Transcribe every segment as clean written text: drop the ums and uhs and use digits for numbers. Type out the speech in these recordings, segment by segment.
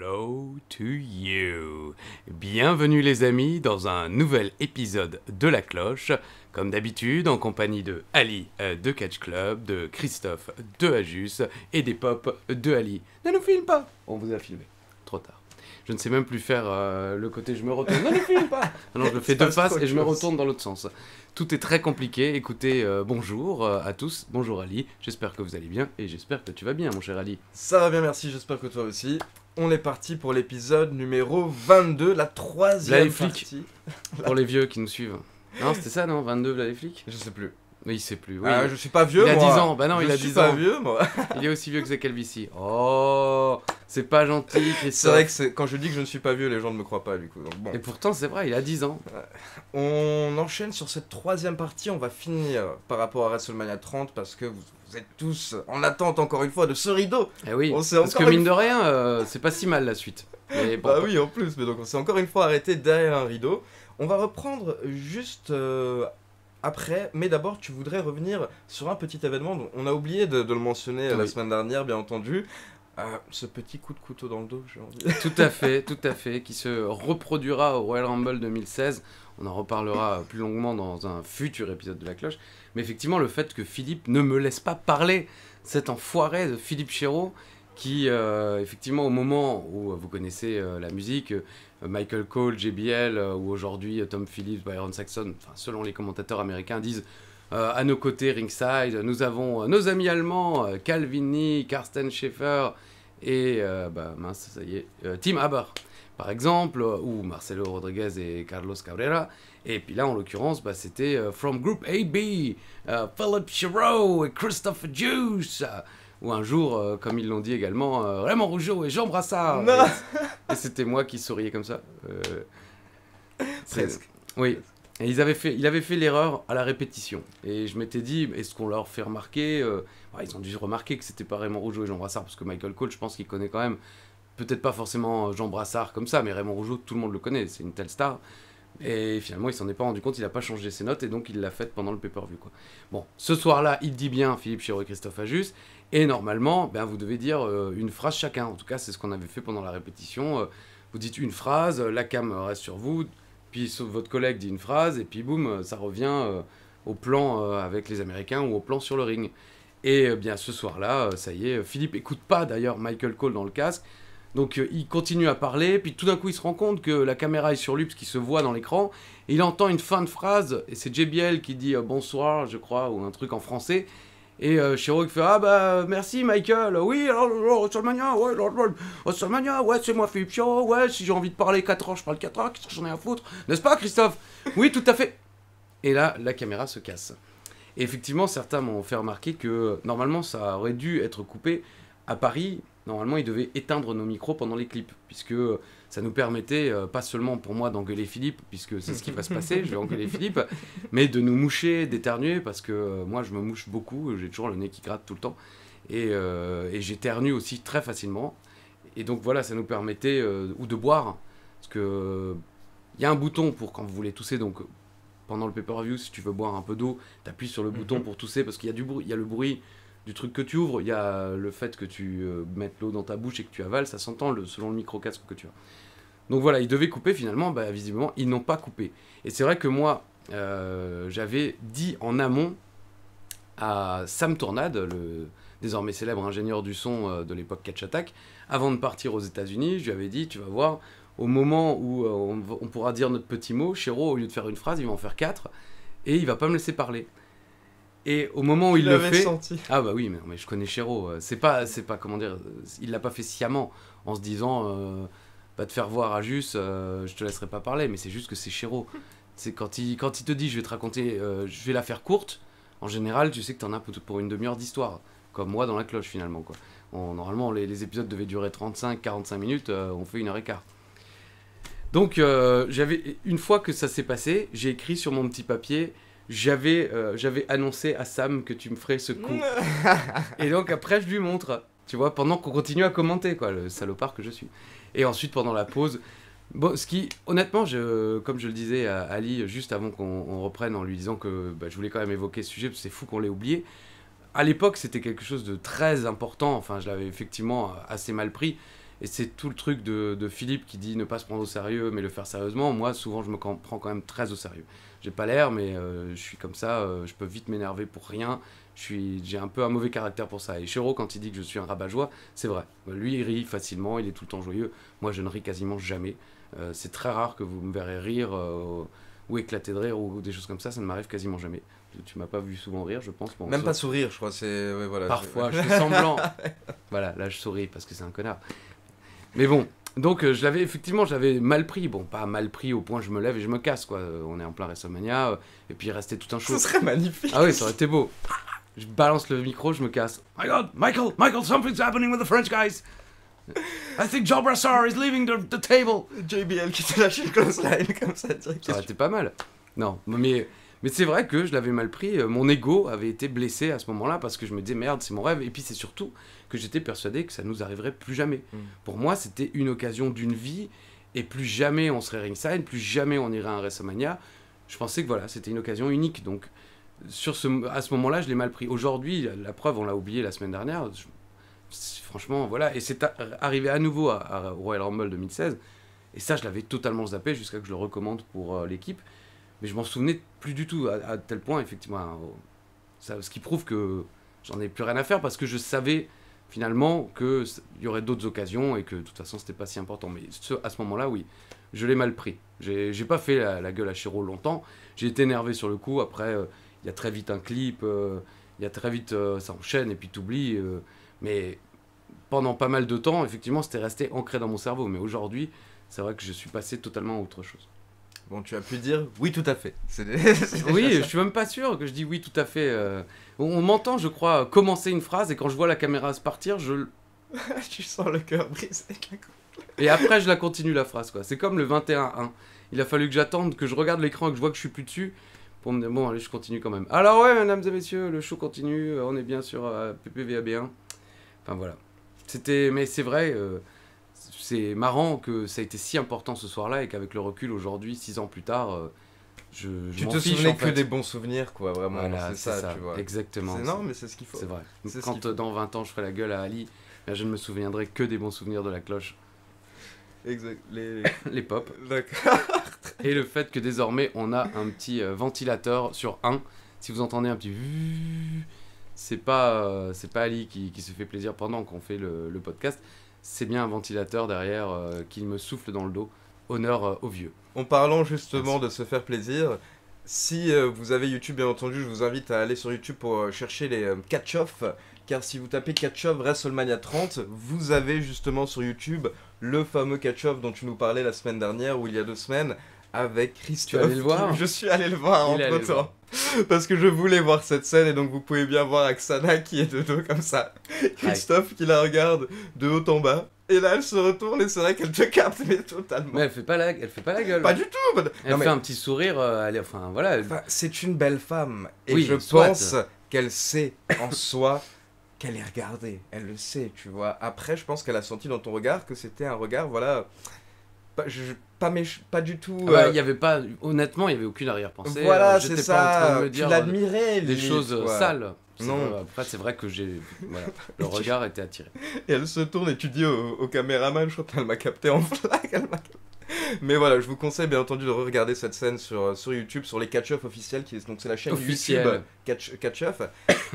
Hello to you. Bienvenue les amis dans un nouvel épisode de La Cloche, comme d'habitude en compagnie de Ali de Catch Club, de Christophe de Ajus et des Pop de Ali. Ne nous filme pas. On vous a filmé. Trop tard. Je ne sais même plus faire le côté je me retourne. Ne nous filme pas. Non, je le fais de face et je me retourne dans l'autre sens. Tout est très compliqué. Écoutez, bonjour à tous. Bonjour Ali. J'espère que vous allez bien et j'espère que tu vas bien mon cher Ali. Ça va bien, merci. J'espère que toi aussi. On est parti pour l'épisode numéro 22, la troisième partie. Pour les vieux qui nous suivent. Non, c'était ça, non 22, là, les flics. Je sais plus. Oui, il sait plus. Oui. Je suis pas vieux, il moi. Il a 10 ans. Bah non, il a 10 ans. Je suis pas vieux, moi. Il est aussi vieux que Zach Calvici. Oh, c'est pas gentil, Christophe. C'est vrai que quand je dis que je ne suis pas vieux, les gens ne me croient pas, du coup. Donc, bon. Et pourtant, c'est vrai, il a 10 ans. On enchaîne sur cette troisième partie. On va finir par rapport à WrestleMania 30 parce que vous êtes tous en attente, encore une fois, de ce rideau. Eh oui, parce que mine de rien, c'est pas si mal la suite. Mais bon, bah oui, en plus. Mais donc, on s'est encore une fois arrêté derrière un rideau. On va reprendre juste... après, mais d'abord, tu voudrais revenir sur un petit événement dont on a oublié de le mentionner la semaine dernière, bien entendu. Ce petit coup de couteau dans le dos, j'ai envie. Tout à fait, qui se reproduira au Royal Rumble 2016. On en reparlera plus longuement dans un futur épisode de La Cloche. Mais effectivement, le fait que Philippe ne me laisse pas parler, cet enfoiré de Philippe Chéreau, qui, effectivement, au moment où vous connaissez la musique, Michael Cole, JBL, ou aujourd'hui Tom Phillips, Byron Saxon, selon les commentateurs américains, disent à nos côtés, ringside, nous avons nos amis allemands, Calvin Lee, Carsten Schaeffer et, mince, ça y est, Tim Haber, par exemple, ou Marcelo Rodriguez et Carlos Cabrera. Et puis là, en l'occurrence, c'était From Group AB, Philip Chéreau et Christopher Juice. Ou un jour, comme ils l'ont dit également, Raymond Rougeau et Jean Brassard. Et c'était moi qui souriais comme ça. Presque. Oui. Et il avait fait l'erreur à la répétition. Et je m'étais dit, est-ce qu'on leur fait remarquer ils ont dû remarquer que c'était pas Raymond Rougeau et Jean Brassard, parce que Michael Cole, je pense qu'il connaît quand même, peut-être pas forcément Jean Brassard comme ça, mais Raymond Rougeau, tout le monde le connaît, c'est une telle star. Et finalement, il s'en est pas rendu compte, il a pas changé ses notes, et donc il l'a fait pendant le pay-per-view, quoi. Bon, ce soir-là, il dit bien Philippe Chéreau et Christophe Ajus, et normalement, vous devez dire une phrase chacun. En tout cas, c'est ce qu'on avait fait pendant la répétition. Vous dites une phrase, la cam reste sur vous, puis votre collègue dit une phrase, et puis boum, ça revient au plan avec les Américains ou au plan sur le ring. Et bien ce soir-là, ça y est, Philippe écoute pas d'ailleurs Michael Cole dans le casque, donc il continue à parler, puis tout d'un coup il se rend compte que la caméra est sur lui, parce qu'il se voit dans l'écran, et il entend une fin de phrase, et c'est JBL qui dit bonsoir, je crois, ou un truc en français, et Chéreau qui fait merci Michael, oui, WrestleMania, ouais, WrestleMania, ouais, c'est moi Philippe Chéreau, ouais, si j'ai envie de parler 4 heures, je parle 4 heures, qu'est-ce que j'en ai à foutre, n'est-ce pas Christophe? Oui, tout à fait. Et là, la caméra se casse. Et effectivement, certains m'ont fait remarquer que normalement, ça aurait dû être coupé. À Paris, normalement, ils devaient éteindre nos micros pendant les clips, puisque ça nous permettait, pas seulement pour moi d'engueuler Philippe, puisque c'est ce qui va se passer, je vais engueuler Philippe, mais de nous moucher, d'éternuer, parce que moi, je me mouche beaucoup, j'ai toujours le nez qui gratte tout le temps, et j'éternue aussi très facilement. Et donc voilà, ça nous permettait, ou de boire, parce que il y a un bouton pour quand vous voulez tousser, donc... Pendant le pay-per-view, si tu veux boire un peu d'eau, t'appuies sur le bouton pour tousser, parce qu'il y a du bruit, il y a le bruit du truc que tu ouvres, il y a le fait que tu mettes l'eau dans ta bouche et que tu avales, ça s'entend selon le micro-casque que tu as. Donc voilà, ils devaient couper finalement, visiblement, ils n'ont pas coupé. Et c'est vrai que moi, j'avais dit en amont à Sam Tornade, le désormais célèbre ingénieur du son de l'époque Catch Attack, avant de partir aux États-Unis, je lui avais dit, tu vas voir, au moment où on pourra dire notre petit mot, Chéreau, au lieu de faire une phrase, il va en faire 4, et il va pas me laisser parler. Et au moment où il le fait... Senti. Ah bah oui, mais je connais Chéreau, c'est pas, comment dire, il l'a pas fait sciemment, en se disant, va te faire voir à Jus, je te laisserai pas parler, mais c'est juste que c'est Chéreau. C'est quand il te dit, je vais te raconter, je vais la faire courte, en général, tu sais que t'en as pour une demi-heure d'histoire, comme moi dans La Cloche finalement, quoi. Normalement, les épisodes devaient durer 35-45 minutes, on fait 1h15. Donc, une fois que ça s'est passé, j'ai écrit sur mon petit papier, j'avais annoncé à Sam que tu me ferais ce coup. Et donc après, je lui montre, tu vois, pendant qu'on continue à commenter, quoi, le salopard que je suis. Et ensuite, pendant la pause, bon, honnêtement, comme je le disais à Ali juste avant qu'on reprenne, en lui disant que je voulais quand même évoquer ce sujet, parce que c'est fou qu'on l'ait oublié. À l'époque, c'était quelque chose de très important, enfin, je l'avais effectivement assez mal pris. Et c'est tout le truc de Philippe qui dit ne pas se prendre au sérieux, mais le faire sérieusement. Moi, souvent, je me prends quand même très au sérieux. J'ai pas l'air, mais je suis comme ça, je peux vite m'énerver pour rien. J'ai un peu un mauvais caractère pour ça. Et Chéreau, quand il dit que je suis un rabat-joie, c'est vrai. Lui, il rit facilement, il est tout le temps joyeux. Moi, je ne ris quasiment jamais. C'est très rare que vous me verrez rire ou éclater de rire ou des choses comme ça ne m'arrive quasiment jamais. Tu m'as pas vu souvent rire, je pense. Bon, Même pas sourire, je crois. Ouais, voilà, parfois, je fais semblant. Voilà, là, je souris parce que c'est un connard. Mais bon, donc j'avais mal pris. Bon, pas mal pris au point je me lève et je me casse, quoi. On est en plein WrestleMania, et puis il restait tout un show. Ce serait magnifique. Ah oui, ça aurait été beau. Je balance le micro, je me casse. My God, Michael, something's happening with the French guys. I think Joe Brassard is leaving the table. JBL qui te lâche une clothesline comme ça. Ça aurait été pas mal. Non, mais c'est vrai que je l'avais mal pris. Mon ego avait été blessé à ce moment-là parce que je me disais merde, c'est mon rêve. Et puis c'est surtout que j'étais persuadé que ça nous arriverait plus jamais. Pour moi, c'était une occasion d'une vie et plus jamais on serait ringside, plus jamais on irait à un WrestleMania. Je pensais que voilà, c'était une occasion unique. Donc à ce moment-là, je l'ai mal pris. Aujourd'hui, la preuve, on l'a oublié la semaine dernière. Franchement, voilà. Et c'est arrivé à nouveau à Royal Rumble 2016. Et ça, je l'avais totalement zappé jusqu'à que je le recommande pour l'équipe. Mais je m'en souvenais plus du tout, à tel point, effectivement. Ce qui prouve que j'en ai plus rien à faire parce que je savais finalement qu'il y aurait d'autres occasions et que de toute façon, c'était pas si important. Mais à ce moment-là, oui, je l'ai mal pris. J'ai pas fait la gueule à Chéreau longtemps. J'ai été énervé sur le coup. Après, il y a très vite un clip, il y a très vite ça enchaîne et puis t'oublies. Mais pendant pas mal de temps, effectivement, c'était resté ancré dans mon cerveau. Mais aujourd'hui, c'est vrai que je suis passé totalement à autre chose. Bon, tu as pu dire oui, tout à fait. Oui, je suis même pas sûr que je dis oui, tout à fait. On m'entend, je crois, commencer une phrase et quand je vois la caméra se partir, tu sens le cœur brisé. Et après, je la continue la phrase, quoi. C'est comme le 21-1. Il a fallu que j'attende, que je regarde l'écran et que je vois que je suis plus dessus pour me dire bon, allez, je continue quand même. Alors ouais, mesdames et messieurs, le show continue. On est bien sur PPVAB1. Enfin voilà. Mais c'est vrai. C'est marrant que ça a été si important ce soir-là et qu'avec le recul aujourd'hui, 6 ans plus tard, je tu m'en te fiche, souvenais en que fait. des bons souvenirs, quoi, vraiment. Voilà, c'est ça, tu vois. Exactement. Non, mais c'est ce qu'il faut. C'est vrai. C'est Quand dans 20 ans, je ferai la gueule à Ali, je ne me souviendrai que des bons souvenirs de la cloche. Exact. Les pop. D'accord. Et le fait que désormais, on a un petit ventilateur sur 1. Si vous entendez un petit... C'est pas Ali qui se fait plaisir pendant qu'on fait le podcast. C'est bien un ventilateur derrière qui me souffle dans le dos. Honneur aux vieux. En parlant justement de se faire plaisir, si vous avez YouTube, bien entendu, je vous invite à aller sur YouTube pour chercher les catch-off. Car si vous tapez catch-off WrestleMania 30, vous avez justement sur YouTube le fameux catch-off dont tu nous parlais la semaine dernière ou il y a 2 semaines avec Christophe. Tu es allé le voir ? Je suis allé le voir entre temps. Parce que je voulais voir cette scène et donc vous pouvez bien voir Aksana qui est de dos comme ça. Christophe qui la regarde de haut en bas. Et là elle se retourne et c'est vrai qu'elle te capte mais totalement. Mais elle fait pas la gueule. Pas du tout. Elle fait un petit sourire. Enfin voilà. C'est une belle femme. Et oui, je pense qu'elle sait en soi qu'elle est regardée. Elle le sait, tu vois. Après je pense qu'elle a senti dans ton regard que c'était un regard, voilà... Pas du tout. Il y avait pas, honnêtement, il y avait aucune arrière-pensée. Voilà, c'est ça. Pas en train de me dire tu l'admirais, des choses sales. Non. Après, c'est vrai que le regard était attiré. Et elle se tourne et tu dis au caméraman, je crois qu'elle m'a capté en flag. Mais voilà, je vous conseille bien entendu de regarder cette scène sur YouTube, sur les catch-off officiels, donc c'est la chaîne YouTube Catch-Off.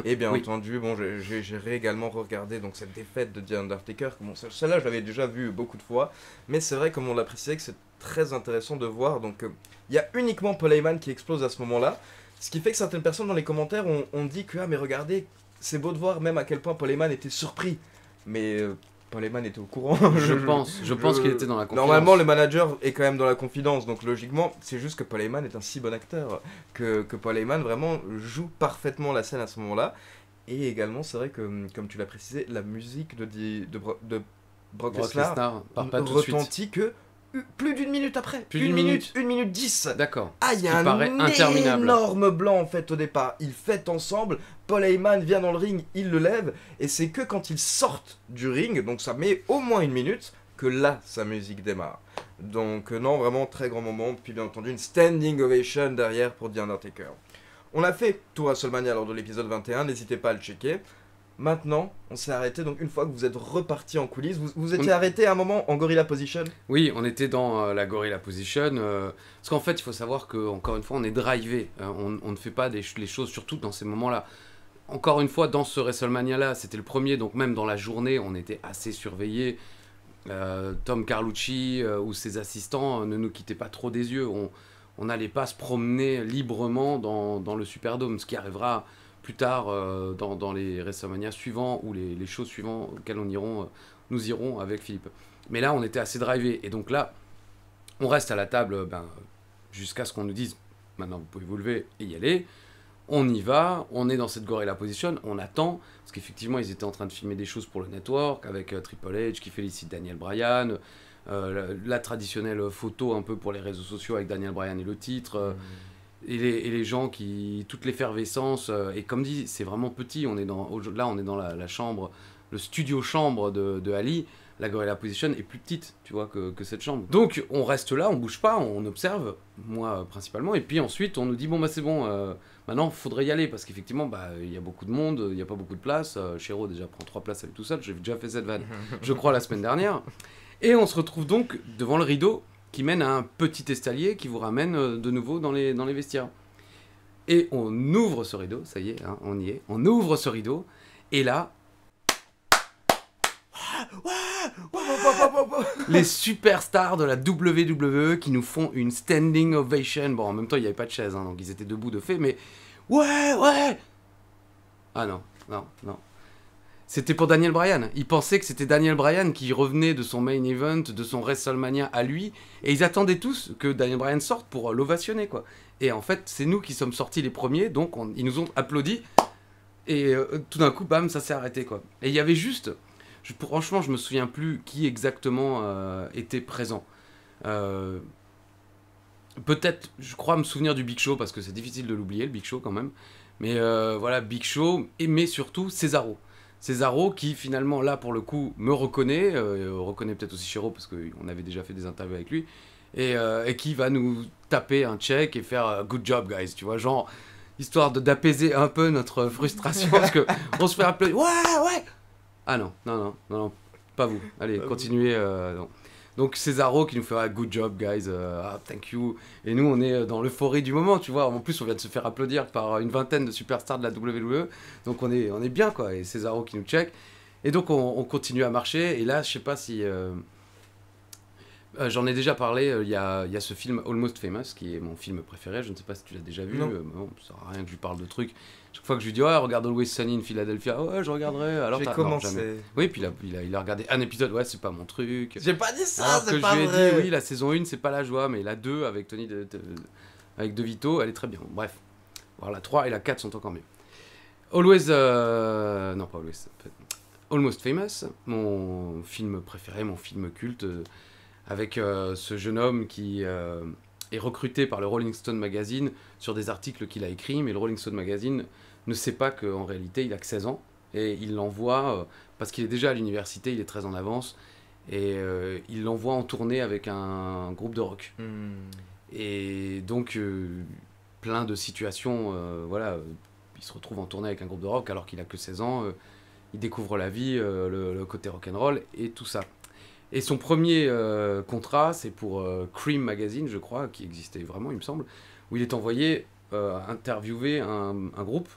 Et bien entendu, bon, j'ai également regardé donc cette défaite de The Undertaker. Bon, celle-là, je l'avais déjà vue beaucoup de fois, mais c'est vrai, comme on l'a précisé, que c'est très intéressant de voir. Donc, il y a uniquement Paul Heyman qui explose à ce moment-là, ce qui fait que certaines personnes dans les commentaires ont dit que mais regardez, c'est beau de voir même à quel point Paul Heyman était surpris, mais Paul Heyman était au courant. Je pense qu'il était dans la confidence. Normalement, le manager est quand même dans la confidence, donc logiquement, c'est juste que Paul Heyman est un si bon acteur que Paul Heyman vraiment joue parfaitement la scène à ce moment-là. Et également, c'est vrai que, comme tu l'as précisé, la musique de Brock Lesnar retentit que plus d'une minute après. Une minute 10. D'accord. Ah, il y a un énorme blanc en fait au départ. Ils fêtent ensemble. Paul Heyman vient dans le ring, il le lève. Et c'est que quand ils sortent du ring, donc ça met au moins 1 minute, que là, sa musique démarre. Donc non, vraiment très grand moment. Puis bien entendu, une standing ovation derrière pour The Undertaker. On a fait tout WrestleMania lors de l'épisode 21, n'hésitez pas à le checker. Maintenant, on s'est arrêté, donc une fois que vous êtes reparti en coulisses, vous étiez arrêté à un moment en Gorilla Position? Oui, on était dans la Gorilla Position, parce qu'en fait, il faut savoir que encore une fois, on est drivé, on ne fait pas les choses, surtout dans ces moments-là. Encore une fois, dans ce WrestleMania-là, c'était le premier, donc même dans la journée, on était assez surveillés. Tom Carlucci ou ses assistants ne nous quittaient pas trop des yeux. On n'allait pas se promener librement dans le Superdome, ce qui arrivera plus tard dans les WrestleMania suivants ou les shows suivants auxquels nous irons avec Philippe. Mais là, on était assez drivé. Et donc là, on reste à la table jusqu'à ce qu'on nous dise maintenant, vous pouvez vous lever et y aller. On y va, on est dans cette Gorilla Position, on attend, parce qu'effectivement, ils étaient en train de filmer des choses pour le network, avec Triple H qui félicite Daniel Bryan, la traditionnelle photo un peu pour les réseaux sociaux avec Daniel Bryan et le titre, et les gens toute l'effervescence, et comme dit, c'est vraiment petit, on est dans la chambre, le studio chambre de Ali. La Gorilla Position est plus petite, tu vois, que cette chambre. Donc on reste là, on bouge pas, on observe, moi principalement, et puis ensuite on nous dit bon bah c'est bon, maintenant il faudrait y aller, parce qu'effectivement il y a beaucoup de monde, il n'y a pas beaucoup de place, Chéro déjà prend 3 places à lui tout seul, j'ai déjà fait cette vanne, je crois la semaine dernière, et on se retrouve donc devant le rideau qui mène à un petit escalier qui vous ramène de nouveau dans les vestiaires. Et on ouvre ce rideau, ça y est, hein, on y est, on ouvre ce rideau, et là, les superstars de la WWE qui nous font une standing ovation. Bon, en même temps, il n'y avait pas de chaise, hein, donc ils étaient debout de fait, mais ouais. Ah non. C'était pour Daniel Bryan. Ils pensaient que c'était Daniel Bryan qui revenait de son main event, de son WrestleMania à lui, et ils attendaient tous que Daniel Bryan sorte pour l'ovationner, quoi. Et en fait, c'est nous qui sommes sortis les premiers, donc ils nous ont applaudi, et tout d'un coup, bam, ça s'est arrêté, quoi. Et il y avait juste... Franchement, je me souviens plus qui exactement était présent. Peut-être, je crois me souvenir du Big Show, parce que c'est difficile de l'oublier, le Big Show quand même. Mais voilà, Big Show, mais surtout Cesaro. Cesaro qui finalement, là pour le coup, me reconnaît, reconnaît peut-être aussi Chéro, parce qu'on avait déjà fait des interviews avec lui, et qui va nous taper un check et faire good job guys, tu vois, genre, histoire d'apaiser un peu notre frustration, parce qu'on se fait appeler, ouais. Ah non, pas vous. Allez, continuez. Non. Donc Cesaro qui nous fera good job, guys, thank you. Et nous, on est dans l'euphorie du moment, tu vois. En plus, on vient de se faire applaudir par une vingtaine de superstars de la WWE. Donc on est bien, quoi. Et Cesaro qui nous check. Et donc on continue à marcher. Et là, je sais pas si... j'en ai déjà parlé, il y a ce film Almost Famous, qui est mon film préféré. Je ne sais pas si tu l'as déjà vu. Bon, ça sert à rien que je lui parle de trucs. Chaque fois que je lui dis ouais, regarde Always Sunny in Philadelphia, ouais, je regarderai. Alors j'ai commencé. Non, oui, puis il a regardé un épisode, ouais, c'est pas mon truc. J'ai pas dit ça, alors c'est que pas je lui ai vrai. dit oui, la saison 1 c'est pas la joie, mais la 2 avec Tony avec De Vito, elle est très bien. Bref, voilà, la 3 et la 4 sont encore mieux. Non pas Always, Almost Famous, mon film préféré, mon film culte, avec ce jeune homme qui est recruté par le Rolling Stone Magazine sur des articles qu'il a écrits, mais le Rolling Stone Magazine ne sait pas qu'en réalité il a que 16 ans, et il l'envoie, parce qu'il est déjà à l'université, il est très en avance, et il l'envoie en tournée avec un groupe de rock. Et donc, plein de situations, voilà, il se retrouve en tournée avec un groupe de rock alors qu'il a que 16 ans, il découvre la vie, le côté rock'n'roll et tout ça. Et son premier contrat, c'est pour Cream Magazine, je crois, qui existait vraiment, il me semble, où il est envoyé interviewer un groupe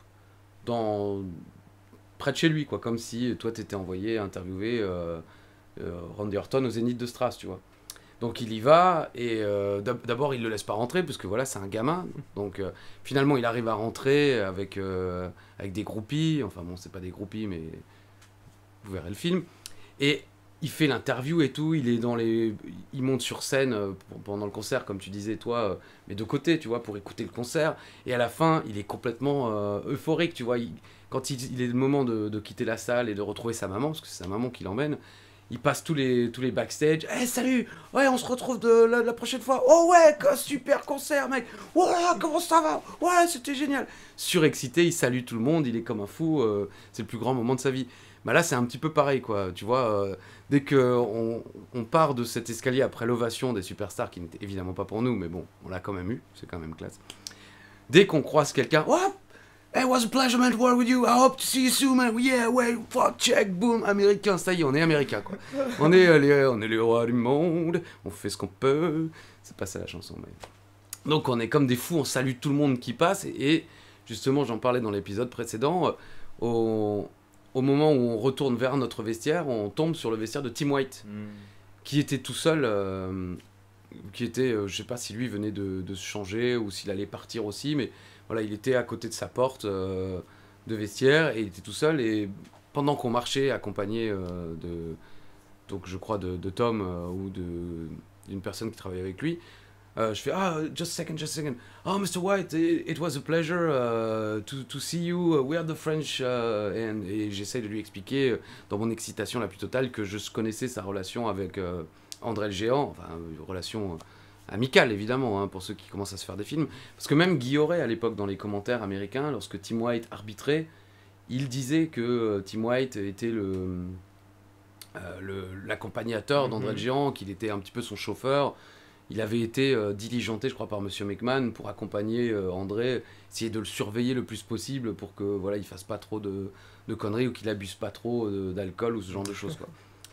près de chez lui, quoi, comme si toi t'étais envoyé interviewer Randy Orton au Zénith de Stras, tu vois. Donc il y va, et d'abord il le laisse pas rentrer, parce que voilà, c'est un gamin. Donc finalement il arrive à rentrer avec des groupies, enfin bon, c'est pas des groupies, mais vous verrez le film. Et il fait l'interview et tout, il monte sur scène pendant le concert, comme tu disais toi, mais de côté, tu vois, pour écouter le concert. Et à la fin, il est complètement euphorique, tu vois. Quand il est le moment de quitter la salle et de retrouver sa maman, parce que c'est sa maman qui l'emmène, il passe tous les backstage. Hey, salut, ouais, on se retrouve la prochaine fois. Oh ouais, super concert, mec. Voilà, comment ça va? Ouais, c'était génial. Surexcité, il salue tout le monde, il est comme un fou. C'est le plus grand moment de sa vie. Bah là, c'est un petit peu pareil, quoi. Tu vois, dès qu'on part de cet escalier après l'ovation des superstars, qui n'était évidemment pas pour nous, mais bon, on l'a quand même eu, c'est quand même classe. Dès qu'on croise quelqu'un, oh, It was a pleasure, man, to work with you. I hope to see you soon, man. Yeah, wait, fuck, check, boom. Américain, ça y est, on est américain, quoi. On est les rois du monde. On fait ce qu'on peut. C'est pas ça la chanson, mais... Donc on est comme des fous, on salue tout le monde qui passe. Et justement, j'en parlais dans l'épisode précédent, au moment où on retourne vers notre vestiaire, on tombe sur le vestiaire de Tim White, qui était tout seul, qui était, je sais pas si lui venait de se changer ou s'il allait partir aussi, mais voilà, il était à côté de sa porte de vestiaire et il était tout seul. Et pendant qu'on marchait, accompagné donc je crois de Tom ou d'une personne qui travaillait avec lui, je fais just a second. Oh, Mr. White, it was a pleasure to see you. We are the French. Et j'essaie de lui expliquer, dans mon excitation la plus totale, que je connaissais sa relation avec André le Géant. Enfin, une relation amicale, évidemment, hein, pour ceux qui commencent à se faire des films. Parce que même Guy Oret, à l'époque, dans les commentaires américains, lorsque Tim White arbitrait, il disait que Tim White était l'accompagnateur d'André le Géant, qu'il était un petit peu son chauffeur. Il avait été diligenté, je crois, par Monsieur McMahon pour accompagner André, essayer de le surveiller le plus possible pour que voilà, il fasse pas trop de conneries ou qu'il abuse pas trop d'alcool ou ce genre de choses, quoi.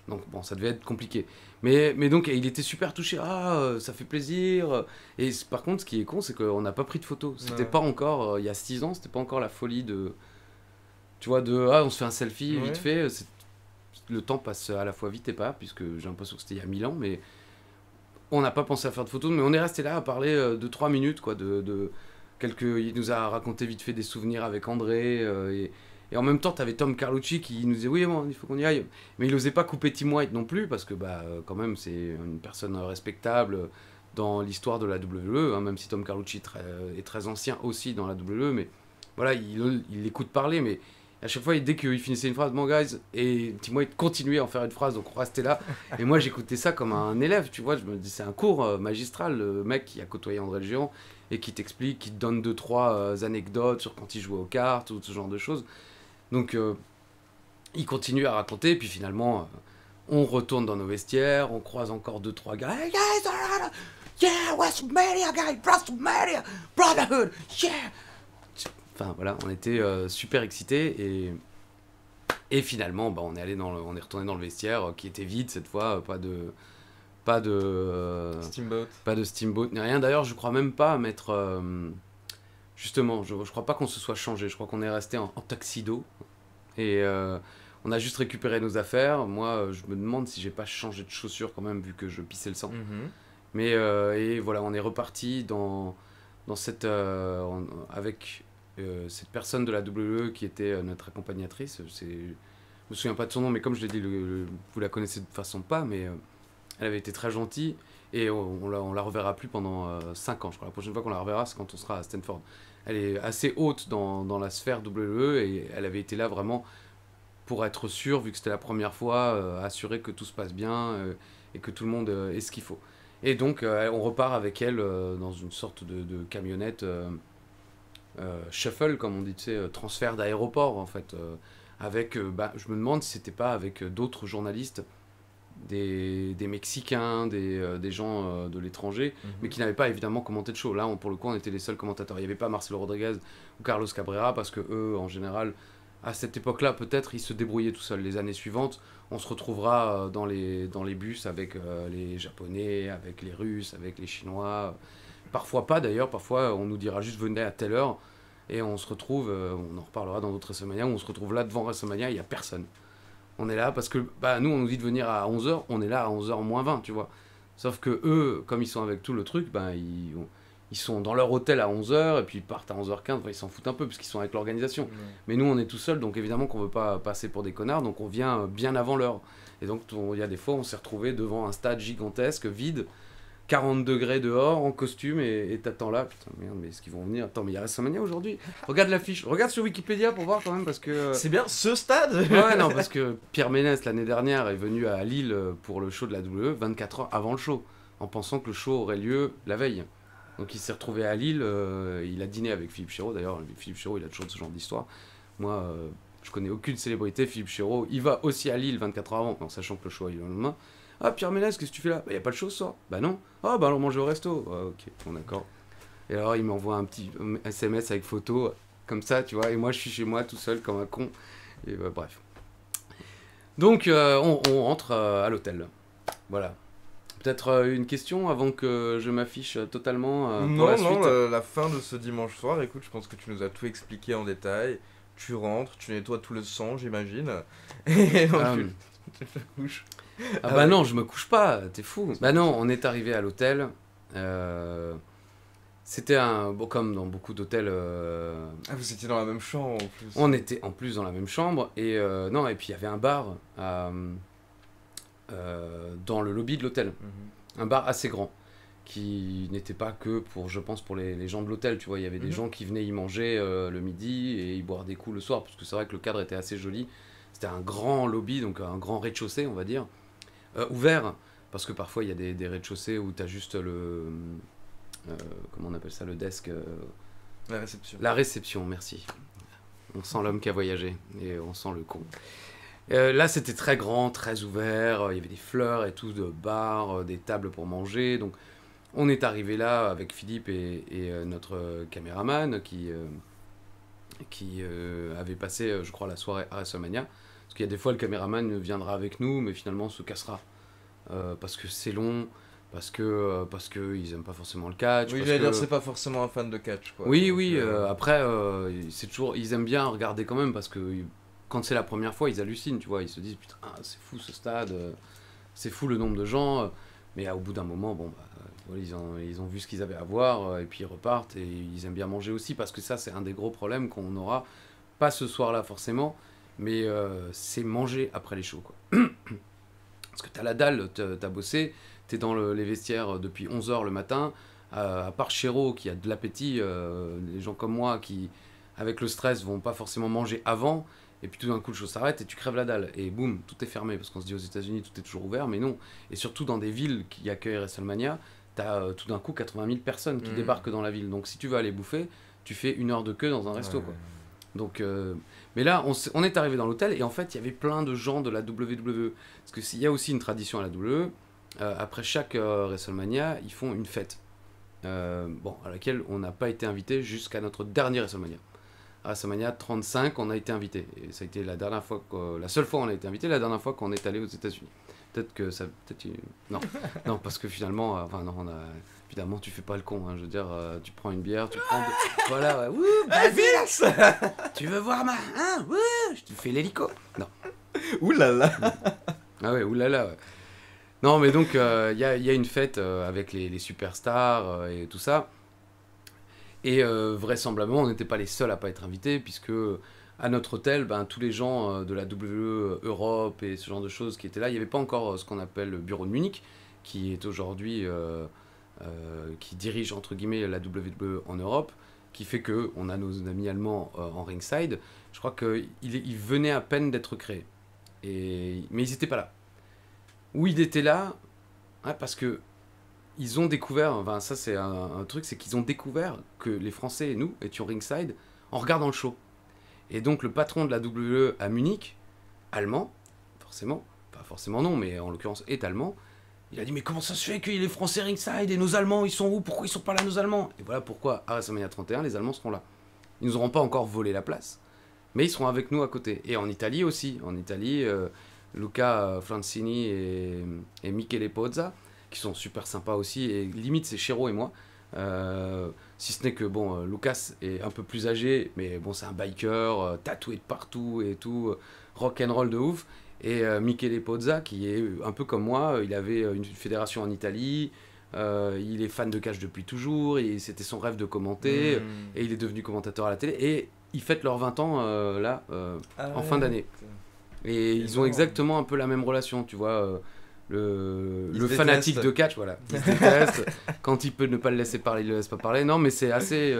Donc bon, ça devait être compliqué. Mais donc il était super touché. Ça fait plaisir. Et par contre, ce qui est con, c'est qu'on n'a pas pris de photos. C'était pas encore, il y a 6 ans, c'était pas encore la folie de... Tu vois, on se fait un selfie vite fait. Le temps passe à la fois vite et pas, puisque j'ai l'impression que c'était il y a 1000 ans, mais... On n'a pas pensé à faire de photos, mais on est resté là à parler de 3 minutes, quoi, il nous a raconté vite fait des souvenirs avec André, et en même temps, tu avais Tom Carlucci qui nous disait « Oui, bon, il faut qu'on y aille ». Mais il n'osait pas couper Tim White non plus, parce que, quand même, c'est une personne respectable dans l'histoire de la WWE, hein, même si Tom Carlucci est très ancien aussi dans la WWE, mais voilà, il écoute parler, mais... À chaque fois, dès qu'il finissait une phrase, bon guys, et Tim White continuait à en faire une phrase, donc on restait là. Et moi, j'écoutais ça comme un élève, tu vois. Je me dis, c'est un cours magistral, le mec qui a côtoyé André le Géant et qui t'explique, qui te donne 2-3 anecdotes sur quand il jouait aux cartes ou ce genre de choses. Donc, il continue à raconter, puis finalement, on retourne dans nos vestiaires, on croise encore 2-3 gars. Hey guys, yeah, WrestleMania, guys, WrestleMania, Brotherhood, yeah. Enfin voilà, on était super excités et finalement on est retourné dans le vestiaire qui était vide cette fois, pas de Steamboat ni rien. D'ailleurs, je crois même pas mettre justement, je crois pas qu'on se soit changé, je crois qu'on est resté en tuxedo et on a juste récupéré nos affaires. Moi, je me demande si j'ai pas changé de chaussures quand même vu que je pissais le sang. Mais et voilà, on est reparti dans cette avec cette personne de la WWE qui était notre accompagnatrice. Je me souviens pas de son nom, mais comme je l'ai dit, vous la connaissez de toute façon pas, mais elle avait été très gentille et on la reverra plus pendant 5 ans. Je crois la prochaine fois qu'on la reverra, c'est quand on sera à Stanford. Elle est assez haute dans la sphère WWE et elle avait été là vraiment pour être sûre, vu que c'était la première fois, assurer que tout se passe bien et que tout le monde ait ce qu'il faut. Et donc on repart avec elle dans une sorte de camionnette shuffle, comme on dit, tu sais, transfert d'aéroport en fait, avec, je me demande si c'était pas avec d'autres journalistes, des Mexicains, des gens de l'étranger, mais qui n'avaient pas évidemment commenté le show. Là, pour le coup, on était les seuls commentateurs. Il n'y avait pas Marcelo Rodriguez ou Carlos Cabrera, parce que eux, en général, à cette époque-là, peut-être, ils se débrouillaient tout seuls. Les années suivantes, on se retrouvera dans les bus avec les Japonais, avec les Russes, avec les Chinois. Parfois pas d'ailleurs, parfois on nous dira juste venez à telle heure et on se retrouve, on en reparlera dans d'autres WrestleMania, où on se retrouve là devant WrestleMania, il n'y a personne. On est là parce que nous on nous dit de venir à 11h, on est là à 11h moins 20, tu vois. Sauf que eux, comme ils sont avec tout le truc, ils sont dans leur hôtel à 11h et puis ils partent à 11h15, ils s'en foutent un peu parce qu'ils sont avec l'organisation. Mais nous on est tout seuls, donc évidemment qu'on veut pas passer pour des connards, donc on vient bien avant l'heure. Et donc il y a des fois on s'est retrouvé devant un stade gigantesque, vide, 40 degrés dehors, en costume, et t'attends là, putain, merde, mais est-ce qu'ils vont venir? Attends, mais il y a WrestleMania aujourd'hui? Regarde l'affiche, regarde sur Wikipédia pour voir quand même, parce que... C'est bien ce stade. Ouais, non, parce que Pierre Ménès, l'année dernière, est venu à Lille pour le show de la WWE 24 heures avant le show, en pensant que le show aurait lieu la veille. Donc il s'est retrouvé à Lille, il a dîné avec Philippe Chiro, d'ailleurs, Philippe Chiro, il a toujours ce genre d'histoire. Moi, je connais aucune célébrité, Philippe Chiro, il va aussi à Lille 24 heures avant, en sachant que le show a lieu le lendemain. Ah, Pierre Ménès, qu'est-ce que tu fais là? Bah, y a pas de show ce soir. Bah non. Ah, alors manger au resto. Ah, ok, bon, d'accord. Et alors, il m'envoie un petit SMS avec photo. comme ça, tu vois, et moi je suis chez moi tout seul comme un con, et bref. Donc on rentre à l'hôtel, voilà. Peut-être une question avant que je m'affiche totalement pour la suite. La fin de ce dimanche soir, écoute, je pense que tu nous as tout expliqué en détail. Tu rentres, tu nettoies tout le sang, j'imagine, et donc tu te couches. Ah bah non, je me couche pas, t'es fou. Bah non, on est arrivé à l'hôtel. C'était comme dans beaucoup d'hôtels. Ah, vous étiez dans la même chambre en plus. On était en plus dans la même chambre et non, et puis il y avait un bar dans le lobby de l'hôtel, un bar assez grand qui n'était pas que pour, je pense, pour les gens de l'hôtel, tu vois, il y avait des gens qui venaient y manger le midi et y boire des coups le soir, parce que c'est vrai que le cadre était assez joli. C'était un grand lobby, donc un grand rez-de-chaussée, on va dire, ouvert, parce que parfois il y a des rez-de-chaussée où tu as juste comment on appelle ça, le desk La réception. La réception, merci. On sent l'homme qui a voyagé, et on sent le con. Là, c'était très grand, très ouvert, il y avait des fleurs et tout, de bars, des tables pour manger, donc on est arrivé là avec Philippe et notre caméraman qui avait passé, je crois, la soirée à WrestleMania. Parce qu'il y a des fois, le caméraman viendra avec nous, mais finalement se cassera. Parce que c'est long, parce que ils aiment pas forcément le catch. Oui, j'allais dire, c'est pas forcément un fan de catch, quoi. Oui, donc, oui, après, c'est toujours, ils aiment bien regarder quand même, parce que quand c'est la première fois, ils hallucinent, tu vois. Ils se disent, putain, c'est fou ce stade, c'est fou le nombre de gens. Mais au bout d'un moment, bon, voilà, ils ont vu ce qu'ils avaient à voir, et puis ils repartent, et ils aiment bien manger aussi, parce que ça, c'est un des gros problèmes qu'on aura, pas ce soir-là forcément, mais c'est manger après les shows, quoi. Parce que t'as la dalle, t'as bossé, t'es dans les vestiaires depuis 11h le matin, à part Chéreau qui a de l'appétit, les gens comme moi qui, avec le stress, vont pas forcément manger avant, et puis tout d'un coup le show s'arrête et tu crèves la dalle, et boum, tout est fermé, parce qu'on se dit aux États-Unis tout est toujours ouvert, mais non. Et surtout dans des villes qui accueillent WrestleMania, t'as tout d'un coup 80 000 personnes qui débarquent dans la ville, donc si tu veux aller bouffer, tu fais 1 heure de queue dans un resto, quoi. Donc, mais là, on est arrivé dans l'hôtel, et en fait, il y avait plein de gens de la WWE, parce qu'il y a aussi une tradition à la WWE, après chaque WrestleMania, ils font une fête, à laquelle on n'a pas été invité jusqu'à notre dernier WrestleMania. À WrestleMania 35, on a été invité. Et ça a été la seule fois où on a été invité, la dernière fois qu'on est allé aux États-Unis. Peut-être que ça. Non, non, parce que finalement, évidemment, tu fais pas le con. Hein, je veux dire, tu prends une bière, tu prends. Voilà, wouh, vas-y, tu veux voir ma. Hein, wouh, je te fais l'hélico. Non. Oulala. Ah ouais, oulala. Ouais. Non, mais donc, y a une fête avec les superstars et tout ça. Et vraisemblablement, on n'était pas les seuls à pas être invités, puisque à notre hôtel, tous les gens de la WWE Europe et ce genre de choses qui étaient là, il n'y avait pas encore ce qu'on appelle le bureau de Munich, qui est aujourd'hui, qui dirige entre guillemets la WWE en Europe, qui fait qu'on a nos amis allemands en ringside. Je crois qu'ils venaient à peine d'être créés. Mais ils n'étaient pas là. Où ils étaient là, parce que ils ont découvert, ça c'est un truc, c'est qu'ils ont découvert que les Français et nous étions ringside en regardant le show. Et donc le patron de la WWE à Munich, allemand, forcément, pas forcément non, mais en l'occurrence est allemand, il a dit mais comment ça se fait qu'il y ait les Français ringside et nos Allemands ils sont où? Pourquoi ils sont pas là nos Allemands? Et voilà pourquoi à WrestleMania 31 les Allemands seront là. Ils nous auront pas encore volé la place, mais ils seront avec nous à côté. Et en Italie aussi, Luca Francini et Michele Pozza, qui sont super sympas aussi, et limite c'est Chéreau et moi, si ce n'est que Lucas est un peu plus âgé, mais bon c'est un biker, tatoué de partout et tout, rock'n'roll de ouf, et Michele Pozza qui est un peu comme moi, il avait une fédération en Italie, il est fan de catch depuis toujours, et c'était son rêve de commenter, et il est devenu commentateur à la télé, et ils fêtent leurs 20 ans en fin d'année. Et ils ont exactement un peu la même relation, tu vois, le fanatique de catch, voilà, il se déteste. Quand il peut ne pas le laisser parler, il le laisse pas parler. Non, mais c'est assez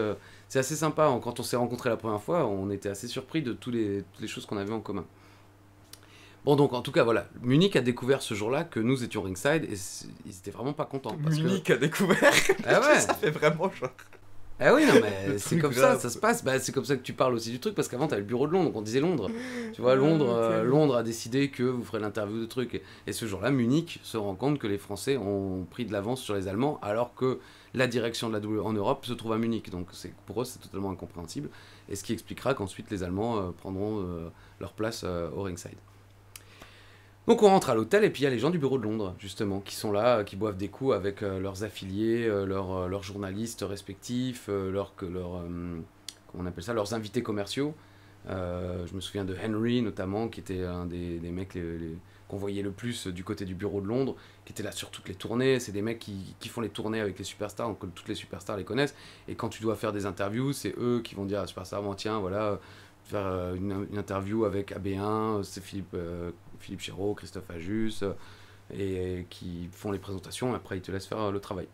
sympa. Quand on s'est rencontrés la première fois, on était assez surpris de toutes les choses qu'on avait en commun. Bon, donc en tout cas, voilà, Munich a découvert ce jour-là que nous étions ringside, et ils étaient vraiment pas contents. Munich a découvert. Ah ouais. Ça fait vraiment genre. Ah oui, non, mais Le c'est truc comme grave. ça se passe. Bah, c'est comme ça que tu parles aussi du truc, parce qu'avant, t'avais le bureau de Londres, donc on disait Londres. Tu vois, Ok. Londres a décidé que vous ferez l'interview de trucs. Et ce jour-là, Munich se rend compte que les Français ont pris de l'avance sur les Allemands, alors que la direction de la W en Europe se trouve à Munich. Donc pour eux, c'est totalement incompréhensible. Et ce qui expliquera qu'ensuite, les Allemands prendront leur place au ringside. Donc on rentre à l'hôtel et puis il y a les gens du bureau de Londres, justement, qui sont là, qui boivent des coups avec leurs affiliés, leurs journalistes respectifs, comment on appelle ça, leurs invités commerciaux. Je me souviens de Henry, notamment, qui était un des mecs qu'on voyait le plus du côté du bureau de Londres, qui était là sur toutes les tournées. C'est des mecs qui font les tournées avec les superstars, donc toutes les superstars les connaissent. Et quand tu dois faire des interviews, c'est eux qui vont dire à la superstar, bon tiens, voilà, faire une interview avec AB1, c'est Philippe Chéreau, Christophe Ajus, et qui font les présentations, et après ils te laissent faire le travail.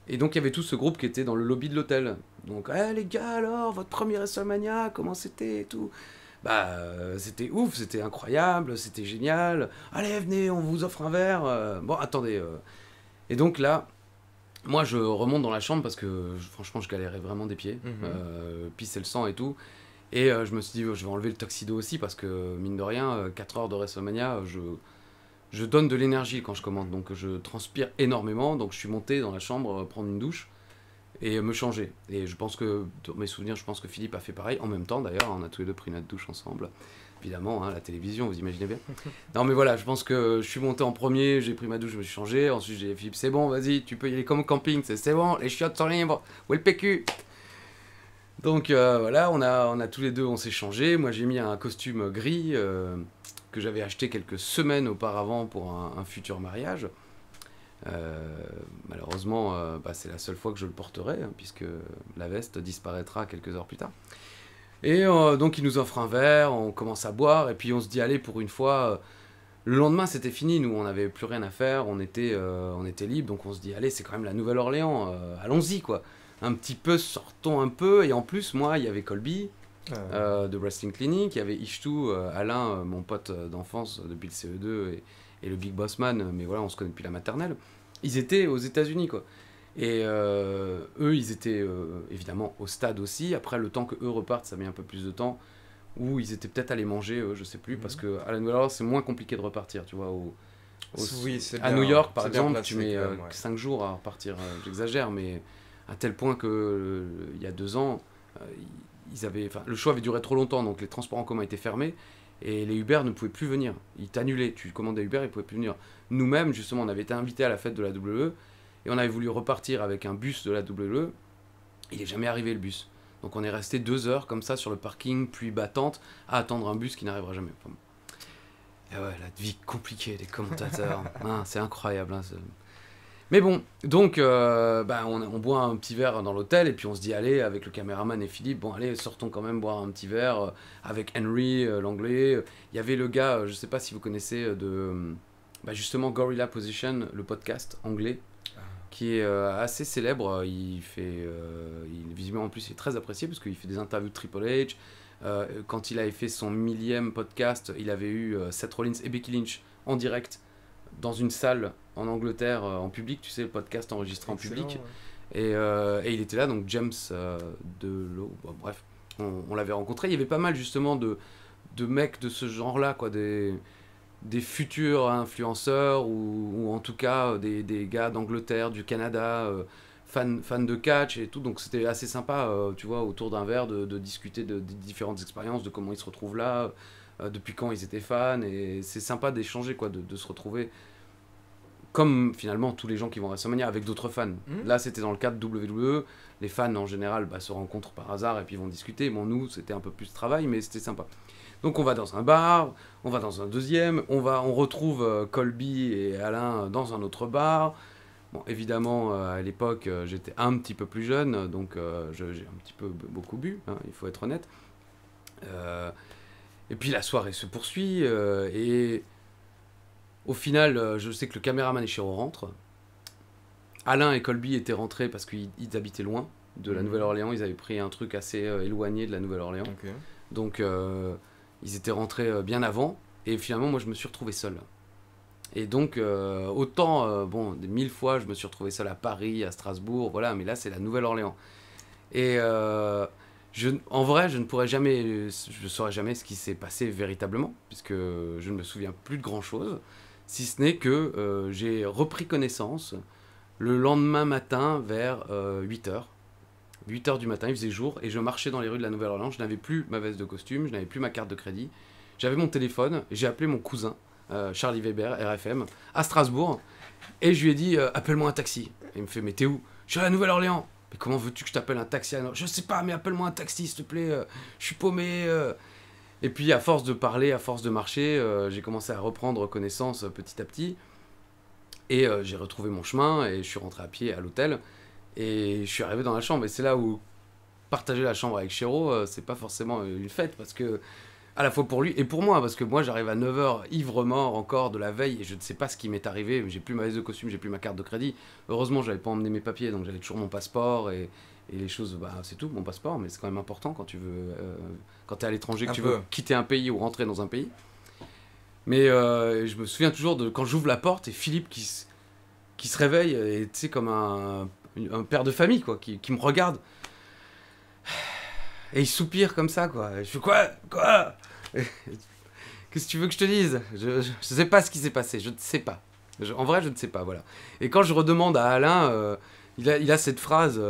Et donc il y avait tout ce groupe qui était dans le lobby de l'hôtel. Donc, les gars, alors, votre premier WrestleMania, comment c'était et tout. Bah, c'était ouf, c'était incroyable, c'était génial. Allez, venez, on vous offre un verre. Bon, attendez. Et donc là, moi je remonte dans la chambre parce que franchement je galérais vraiment des pieds, pisser le sang et tout. Et je me suis dit, je vais enlever le tuxedo aussi parce que, mine de rien, 4 heures de WrestleMania, je donne de l'énergie quand je commente. Donc je transpire énormément. Donc je suis monté dans la chambre prendre une douche et me changer. Et je pense que, dans mes souvenirs, je pense que Philippe a fait pareil. En même temps d'ailleurs, on a tous les deux pris notre douche ensemble. Évidemment, hein, la télévision, vous imaginez bien. Non mais voilà, je pense que je suis monté en premier, j'ai pris ma douche, je me suis changé. Ensuite j'ai dit Philippe, c'est bon, vas-y, tu peux y aller comme au camping, c'est bon, les chiottes sont libres. Où est le PQ? Donc voilà, on a tous les deux, on s'est changé. Moi j'ai mis un costume gris que j'avais acheté quelques semaines auparavant pour un futur mariage. Malheureusement, c'est la seule fois que je le porterai, hein, puisque la veste disparaîtra quelques heures plus tard. Et donc il nous offre un verre, on commence à boire, et puis on se dit, allez, pour une fois, le lendemain c'était fini, nous on n'avait plus rien à faire, on était libre, donc on se dit, allez, c'est quand même la Nouvelle-Orléans, allons-y quoi. Un petit peu, sortons un peu, et en plus, moi, il y avait Colby, de Wrestling Clinic, il y avait Ishtou, Alain, mon pote d'enfance depuis le CE2, et le Big Boss Man, mais voilà, on se connaît depuis la maternelle. Ils étaient aux États-Unis, quoi. Et eux, ils étaient évidemment au stade aussi. Après, le temps que eux repartent, ça met un peu plus de temps. Ou ils étaient peut-être allés manger, je sais plus, parce que à la Nouvelle-Orléans, c'est moins compliqué de repartir, tu vois. Oui, c'est à bien, New York, par c'est bien exemple, placé, tu mets quand même, ouais. 5 jours à repartir. J'exagère, mais à tel point que il y a 2 ans, le choix avait duré trop longtemps, donc les transports en commun étaient fermés. Et les Uber ne pouvaient plus venir. Ils t'annulaient. Tu commandais Uber, ils ne pouvaient plus venir. Nous-mêmes, justement, on avait été invités à la fête de la WWE et on avait voulu repartir avec un bus de la WWE. Il n'est jamais arrivé le bus. Donc on est resté 2 heures comme ça sur le parking, pluie battante, à attendre un bus qui n'arrivera jamais. Enfin, et ouais, la vie compliquée des commentateurs. Hein, c'est incroyable. Hein, mais bon, donc on boit un petit verre dans l'hôtel et puis on se dit allez avec le caméraman et Philippe, bon allez sortons quand même boire un petit verre avec Henry, l'anglais. Il y avait le gars, je sais pas si vous connaissez justement Gorilla Position, le podcast anglais, qui est assez célèbre. Visiblement en plus il est très apprécié parce qu'il fait des interviews de Triple H. Quand il avait fait son 1000e podcast, il avait eu Seth Rollins et Becky Lynch en direct dans une salle en Angleterre, en public, tu sais, le podcast enregistré Excellent, en public. ouais. Et il était là, donc James bref, on l'avait rencontré. Il y avait pas mal justement de mecs de ce genre-là, quoi, des futurs influenceurs ou en tout cas des gars d'Angleterre, du Canada, fans de catch et tout. Donc c'était assez sympa, tu vois, autour d'un verre, de discuter des différentes expériences, de comment ils se retrouvent là, depuis quand ils étaient fans. Et c'est sympa d'échanger, quoi, de se retrouver comme finalement tous les gens qui vont à WrestleMania avec d'autres fans. Là, c'était dans le cadre de WWE. Les fans, en général, se rencontrent par hasard et puis vont discuter. Bon, nous, c'était un peu plus de travail, mais c'était sympa. Donc, on va dans un bar, on va dans un deuxième, on retrouve Colby et Alain dans un autre bar. Bon, évidemment, à l'époque, j'étais un petit peu plus jeune, donc j'ai un petit peu beaucoup bu, hein, il faut être honnête. Et puis, la soirée se poursuit, et au final, je sais que le caméraman et Chiro rentrent. Alain et Colby étaient rentrés parce qu'ils habitaient loin de la Nouvelle-Orléans. Ils avaient pris un truc assez éloigné de la Nouvelle-Orléans. Okay. Donc, ils étaient rentrés bien avant. Et finalement, moi, je me suis retrouvé seul. Et donc, autant, des 1000 fois, je me suis retrouvé seul à Paris, à Strasbourg, voilà. Mais là, c'est la Nouvelle-Orléans. Et en vrai, je ne pourrais jamais, je ne saurais jamais ce qui s'est passé véritablement, puisque je ne me souviens plus de grand-chose, si ce n'est que j'ai repris connaissance le lendemain matin vers 8h. 8h du matin, il faisait jour, et je marchais dans les rues de la Nouvelle-Orléans, je n'avais plus ma veste de costume, je n'avais plus ma carte de crédit, j'avais mon téléphone, j'ai appelé mon cousin, Charlie Weber, RFM, à Strasbourg, et je lui ai dit, appelle-moi un taxi. Et il me fait, mais t'es où? Je suis à la Nouvelle-Orléans. Mais comment veux-tu que je t'appelle un taxi? Je sais pas, mais appelle-moi un taxi, s'il te plaît, je suis paumé. Et puis, à force de parler, à force de marcher, j'ai commencé à reprendre connaissance petit à petit, et j'ai retrouvé mon chemin, et je suis rentré à pied à l'hôtel, et je suis arrivé dans la chambre, et c'est là où partager la chambre avec Chéreau, c'est pas forcément une fête, parce que, à la fois pour lui et pour moi, parce que moi j'arrive à 9h ivre-mort encore de la veille, et je ne sais pas ce qui m'est arrivé, j'ai plus ma veste de costume, j'ai plus ma carte de crédit. Heureusement, j'avais pas emmené mes papiers, donc j'avais toujours mon passeport, et les choses, bah c'est tout, mon passeport, mais c'est quand même important quand tu veux, quand t'es à l'étranger, que tu veux quitter un pays ou rentrer dans un pays. Mais je me souviens toujours de quand j'ouvre la porte, et Philippe qui se réveille, et tu sais, comme un père de famille, quoi, qui me regarde. Et il soupire comme ça, quoi. Je fais quoi? Qu'est-ce que tu veux que je te dise? Je sais pas ce qui s'est passé, je ne sais pas. En vrai, je ne sais pas, voilà. Et quand je redemande à Alain, il a cette phrase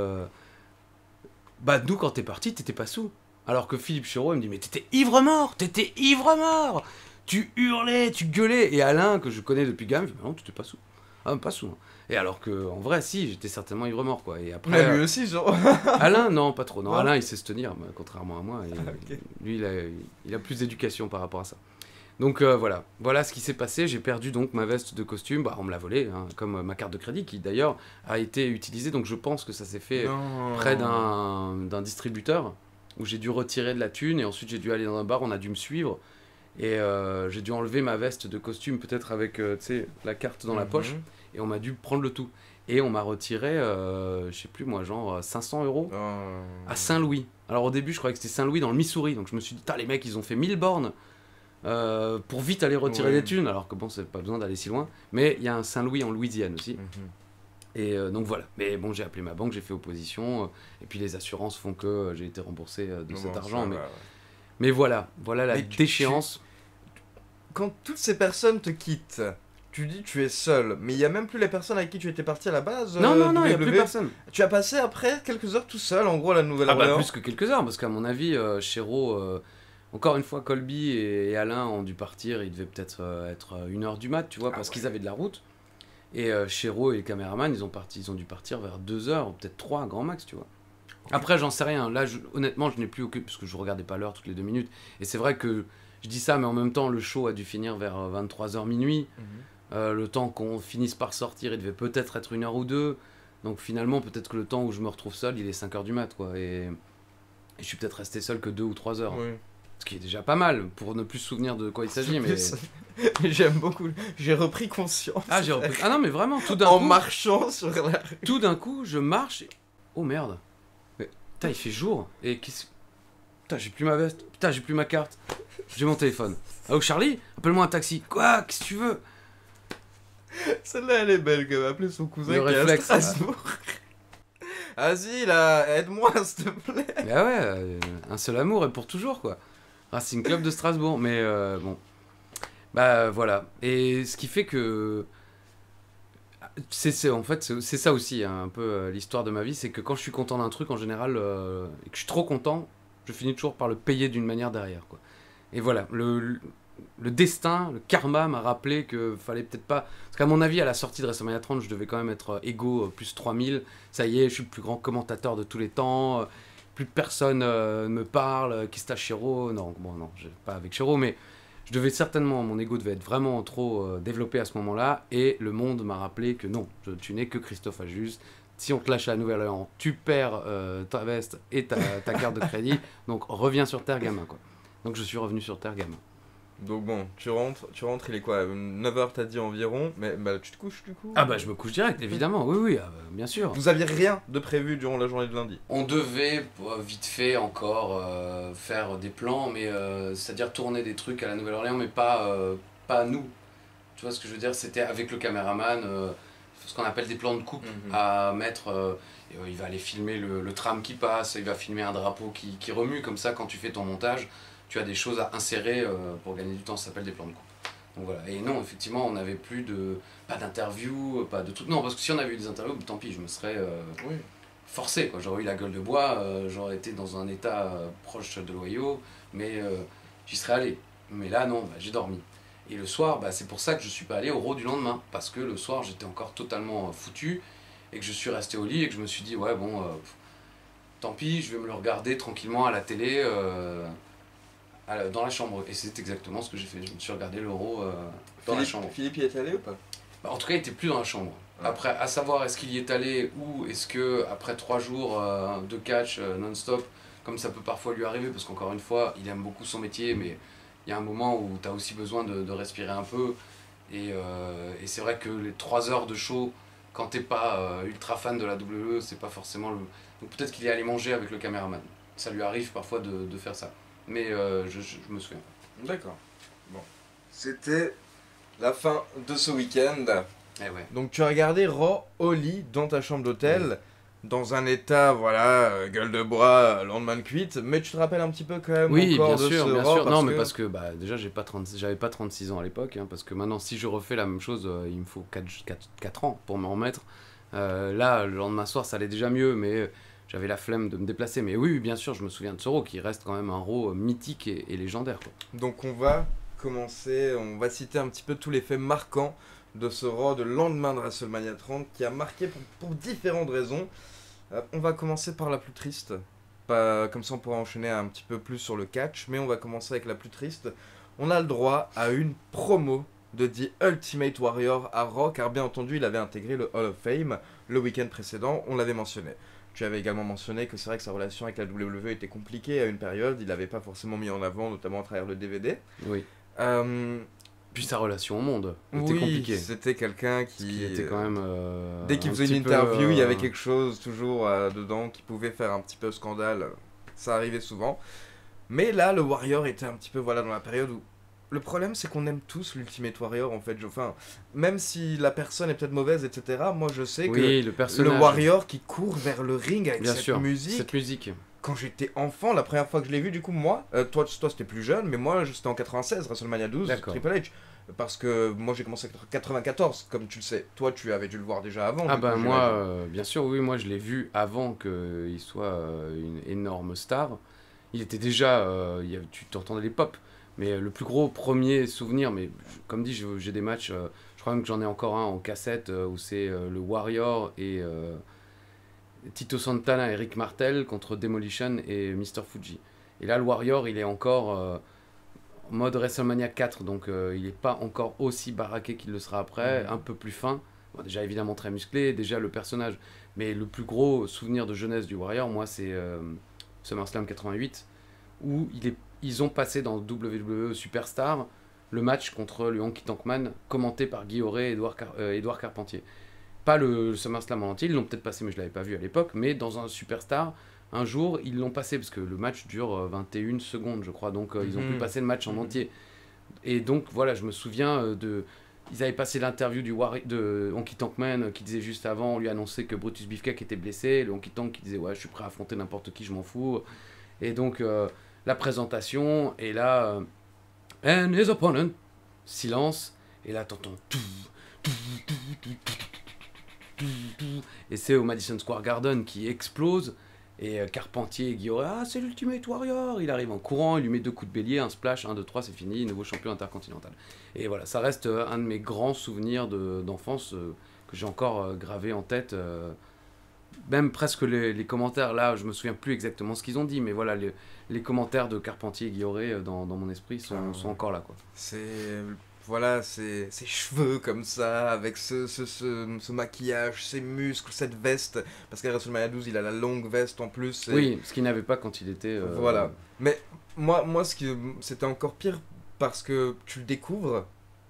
bah, nous, quand t'es parti, t'étais pas sous. Alors que Philippe Chéreau, il me dit, mais t'étais ivre-mort! T'étais ivre-mort! Tu hurlais, tu gueulais! Et Alain, que je connais depuis gamin, il me dit, non, t'étais pas sous. Ah, pas sous. Hein. Et alors que, en vrai, si, j'étais certainement ivre-mort, quoi. Et après, mais lui aussi, genre. Alain, non, pas trop. Non, Alain, il sait se tenir, contrairement à moi. Et okay. Lui, il a plus d'éducation par rapport à ça. Donc voilà ce qui s'est passé. J'ai perdu donc ma veste de costume. Bah, on me l'a volée, hein, comme ma carte de crédit, qui d'ailleurs a été utilisée. Donc je pense que ça s'est fait près d'un distributeur, où j'ai dû retirer de la thune, et ensuite j'ai dû aller dans un bar, on a dû me suivre. Et j'ai dû enlever ma veste de costume, peut-être avec la carte dans la poche, et on m'a dû prendre le tout. Et on m'a retiré, je sais plus moi, genre 500 € à Saint-Louis. Alors au début, je croyais que c'était Saint-Louis dans le Missouri, donc je me suis dit, les mecs, ils ont fait 1000 bornes pour vite aller retirer des thunes, alors que bon, c'est pas besoin d'aller si loin. Mais il y a un Saint-Louis en Louisiane aussi. Et donc voilà. Mais bon, j'ai appelé ma banque, j'ai fait opposition, et puis les assurances font que j'ai été remboursé de cet argent. Mais voilà la déchéance. Quand toutes ces personnes te quittent, tu dis tu es seul, mais il y a même plus les personnes avec qui tu étais parti à la base. Non, il n'y a plus personne. Tu as passé après quelques heures tout seul, en gros, à la Nouvelle-Orléans. Ah bah plus que quelques heures, parce qu'à mon avis, Chéreau, encore une fois, Colby et Alain ont dû partir, ils devaient peut-être être 1h du mat, tu vois, parce qu'ils avaient de la route. Et Chéreau et le caméraman, ils ont dû partir vers 2h, ou peut-être 3, grand max, tu vois. Après, j'en sais rien. Là, honnêtement, je n'ai plus aucun, parce que je regardais pas l'heure toutes les 2 minutes. Et c'est vrai que je dis ça, mais en même temps, le show a dû finir vers 23h minuit. Le temps qu'on finisse par sortir, il devait peut-être être 1h ou 2. Donc finalement, peut-être que le temps où je me retrouve seul, il est 5h du mat, quoi. Et je suis peut-être resté seul que 2 ou 3 heures. Oui. Ce qui est déjà pas mal, pour ne plus se souvenir de quoi il s'agit, mais... J'aime beaucoup. J'ai repris conscience. Ah, j'ai repris... Ah non, mais vraiment, tout d'un coup... En marchant sur la rue. Tout d'un coup, je marche et... Oh merde. Mais, putain, il fait jour. Et putain, j'ai plus ma veste. Putain, j'ai plus ma carte. J'ai mon téléphone. Ah, oh, Charlie, appelle-moi un taxi. Quoi? Qu'est-ce que tu veux? Celle-là, elle est belle, qu'elle va appeler son cousin le qui réflexe, est à Strasbourg. Vas-y, là, aide-moi, s'il te plaît. Mais ah ouais, un seul amour et pour toujours, quoi. Racing Club de Strasbourg, mais bon. Bah voilà. Et ce qui fait que... En fait, c'est ça aussi, hein, un peu l'histoire de ma vie, c'est que quand je suis content d'un truc, en général, et que je suis trop content, je finis toujours par le payer d'une manière derrière, quoi. Et voilà, le destin, le karma m'a rappelé que fallait peut-être pas... Parce qu'à mon avis, à la sortie de WrestleMania 30, je devais quand même être égaux plus 3000. Ça y est, je suis le plus grand commentateur de tous les temps. Plus personne me parle. Kista Chéreau, non, bon, non, pas avec Chéreau, mais je devais certainement... Mon ego devait être vraiment trop développé à ce moment-là. Et le monde m'a rappelé que non, tu n'es que Christophe Ajus. Si on te lâche à la Nouvelle-Orléans, tu perds ta veste et ta carte de crédit. Donc reviens sur Terre, gamin, quoi. Donc je suis revenu sur Terre, gamin. Donc bon, tu rentres, il est quoi 9h t'as dit environ, mais bah, tu te couches du coup? Ah bah je me couche direct, évidemment, oui, bien sûr. Vous aviez rien de prévu durant la journée de lundi? On devait, vite fait encore, faire des plans, mais c'est-à-dire tourner des trucs à la Nouvelle-Orléans, mais pas nous. Tu vois ce que je veux dire? C'était avec le caméraman, ce qu'on appelle des plans de coupe à mettre. Il va aller filmer le tram qui passe, il va filmer un drapeau qui remue, comme ça quand tu fais ton montage, tu as des choses à insérer pour gagner du temps, ça s'appelle des plans de coupe. Donc voilà, et non, effectivement, on n'avait plus pas d'interview, pas de tout. Non, parce que si on avait eu des interviews, tant pis, je me serais forcé, quoi. J'aurais eu la gueule de bois, j'aurais été dans un état proche de l'Ohio, mais j'y serais allé. Mais là, non, j'ai dormi. Et le soir, c'est pour ça que je suis pas allé au Raw du lendemain, parce que le soir, j'étais encore totalement foutu, et que je suis resté au lit, et que je me suis dit, ouais, bon, tant pis, je vais me le regarder tranquillement à la télé, dans la chambre. Et c'est exactement ce que j'ai fait. Je me suis regardé l'Euro dans la chambre. Philippe y est allé ou pas? En tout cas, il était plus dans la chambre. Après, à savoir est-ce qu'il y est allé ou est-ce que après 3 jours de catch non-stop, comme ça peut parfois lui arriver, parce qu'encore une fois, il aime beaucoup son métier, mais il y a un moment où tu as aussi besoin de respirer un peu. Et c'est vrai que les 3 heures de show, quand t'es pas ultra fan de la WWE, c'est pas forcément le... Donc peut-être qu'il est allé manger avec le caméraman. Ça lui arrive parfois de faire ça. Mais je me souviens pas. D'accord. Bon. C'était la fin de ce week-end. Eh ouais. Donc tu as regardé Raw au lit dans ta chambre d'hôtel, dans un état, voilà, gueule de bois, lendemain de cuite, mais tu te rappelles un petit peu quand même encore de ce Raw, non, mais parce que déjà j'avais pas 36 ans à l'époque, hein, parce que maintenant si je refais la même chose, il me faut 4 ans pour me remettre. Là, le lendemain soir, ça allait déjà mieux, mais j'avais la flemme de me déplacer. Mais oui, bien sûr, je me souviens de ce Raw, qui reste quand même un Raw mythique et légendaire, quoi. Donc on va commencer, on va citer un petit peu tous les faits marquants de ce Raw de lendemain de WrestleMania 30 qui a marqué pour différentes raisons. On va commencer par la plus triste. Comme ça on pourra enchaîner un petit peu plus sur le catch, mais on va commencer avec la plus triste. On a le droit à une promo de The Ultimate Warrior à Raw, car bien entendu il avait intégré le Hall of Fame le week-end précédent, on l'avait mentionné. Tu avais également mentionné que c'est vrai que sa relation avec la WWE était compliquée à une période, il l'avait pas forcément mis en avant, notamment à travers le DVD. Oui. Puis sa relation au monde était compliquée. C'était quelqu'un qui était quand même. Dès qu'il faisait une interview, il y avait quelque chose toujours dedans qui pouvait faire un petit peu scandale. Ça arrivait souvent. Mais là, le Warrior était un petit peu dans la période où. Le problème, c'est qu'on aime tous l'Ultimate Warrior en fait. Enfin, même si la personne est peut-être mauvaise, etc., moi je sais que le Warrior qui court vers le ring avec cette musique. Quand j'étais enfant, la première fois que je l'ai vu, du coup, moi, toi c'était plus jeune, mais moi c'était en 96, WrestleMania 12, Triple H. Parce que moi j'ai commencé en 94, comme tu le sais. Toi tu avais dû le voir déjà avant. Moi, bien sûr, oui, moi je l'ai vu avant qu'il soit une énorme star. Il était déjà, tu t'entendais les pop. Mais le plus gros premier souvenir, mais comme dit, j'ai des matchs, je crois même que j'en ai encore un en cassette, où c'est le Warrior et Tito Santana et Rick Martel contre Demolition et Mr. Fuji. Et là, le Warrior, il est encore en mode WrestleMania 4, donc il n'est pas encore aussi baraqué qu'il le sera après, un peu plus fin. Bon, déjà évidemment très musclé, déjà le personnage. Mais le plus gros souvenir de jeunesse du Warrior, moi, c'est SummerSlam 88, où ils ont passé dans WWE Superstar le match contre le Honky Tonk Man, commenté par Guy Auré et Edouard Carpentier. Pas le SummerSlam en entier, ils l'ont peut-être passé, mais je ne l'avais pas vu à l'époque, mais dans un Superstar, un jour, ils l'ont passé, parce que le match dure 21 secondes, je crois, donc ils ont pu passer le match en entier. Et donc, voilà, je me souviens ils avaient passé l'interview de Honky Tonk Man qui disait juste avant, on lui annonçait que Brutus Beefcake était blessé, le Honky Tonk qui disait, ouais, je suis prêt à affronter n'importe qui, je m'en fous. Et donc... la présentation, et là, and his opponent, silence, et là t'entends et c'est au Madison Square Garden qui explose, et Carpentier et Guillaume, c'est l'Ultimate Warrior, il arrive en courant, il lui met 2 coups de bélier, un splash, 1, 2, 3, c'est fini, nouveau champion intercontinental. Et voilà, ça reste un de mes grands souvenirs d'enfance que j'ai encore gravé en tête. Même presque les commentaires, là je me souviens plus exactement ce qu'ils ont dit, mais voilà, les commentaires de Carpentier et Guilloré dans mon esprit sont encore là, quoi. Voilà, ces cheveux comme ça, avec ce maquillage, ces muscles, cette veste, parce qu'à WrestleMania 12 il a la longue veste en plus. Oui, ce qu'il n'avait pas quand il était... Voilà, mais moi c'était encore pire parce que tu le découvres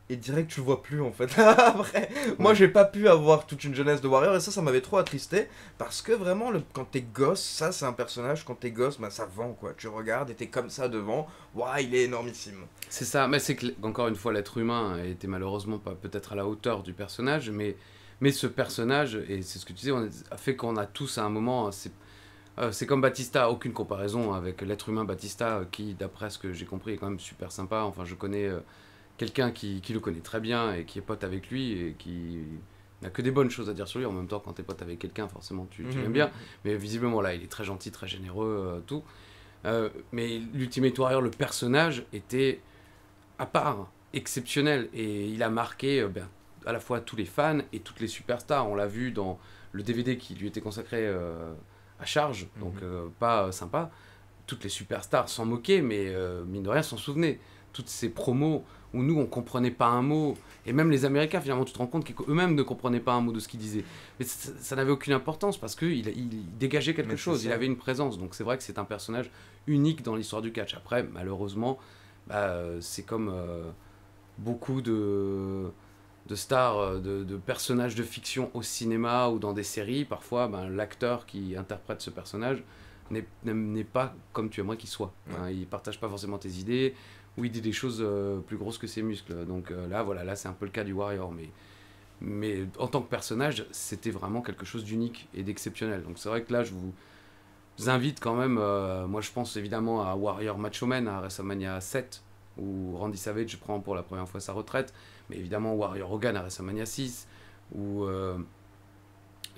et direct tu le vois plus en fait. Après, moi j'ai pas pu avoir toute une jeunesse de Warrior et ça m'avait trop attristé parce que vraiment quand t'es gosse, ça c'est un personnage, quand t'es gosse, ça vend quoi. Tu regardes et t'es comme ça devant, waouh, il est énormissime. C'est ça, mais c'est que encore une fois l'être humain était malheureusement pas peut-être à la hauteur du personnage, mais Mais ce personnage, et c'est ce que tu disais, a fait qu'on a tous à un moment... C'est comme Batista, aucune comparaison avec l'être humain Batista, qui, d'après ce que j'ai compris, est quand même super sympa. Enfin, je connais quelqu'un qui le connaît très bien et qui est pote avec lui et qui n'a que des bonnes choses à dire sur lui. En même temps, quand t'es pote avec quelqu'un, forcément, tu l'aimes bien. Mais visiblement, là, il est très gentil, très généreux, tout. Mais l'Ultimate Warrior, le personnage, était à part, exceptionnel. Et il a marqué à la fois tous les fans et toutes les superstars. On l'a vu dans le DVD qui lui était consacré à charge, donc pas sympa. Toutes les superstars s'en moquaient, mais mine de rien s'en souvenaient. Toutes ces promos où nous on comprenait pas un mot, et même les Américains finalement tu te rends compte qu'eux-mêmes ne comprenaient pas un mot de ce qu'ils disaient. Mais ça n'avait aucune importance parce qu'il dégageait quelque chose, il avait une présence. Donc c'est vrai que c'est un personnage unique dans l'histoire du catch. Après malheureusement, c'est comme beaucoup de stars, de personnages de fiction au cinéma ou dans des séries, parfois l'acteur qui interprète ce personnage n'est pas comme tu aimerais qu'il soit. Il partage pas forcément tes idées, ou il dit des choses plus grosses que ses muscles. Donc là c'est un peu le cas du Warrior, mais en tant que personnage, c'était vraiment quelque chose d'unique et d'exceptionnel. Donc c'est vrai que là, je vous invite quand même, moi je pense évidemment à Warrior Macho Man, à WrestleMania 7, où Randy Savage prend pour la première fois sa retraite, mais évidemment Warrior Hogan à WrestleMania 6, où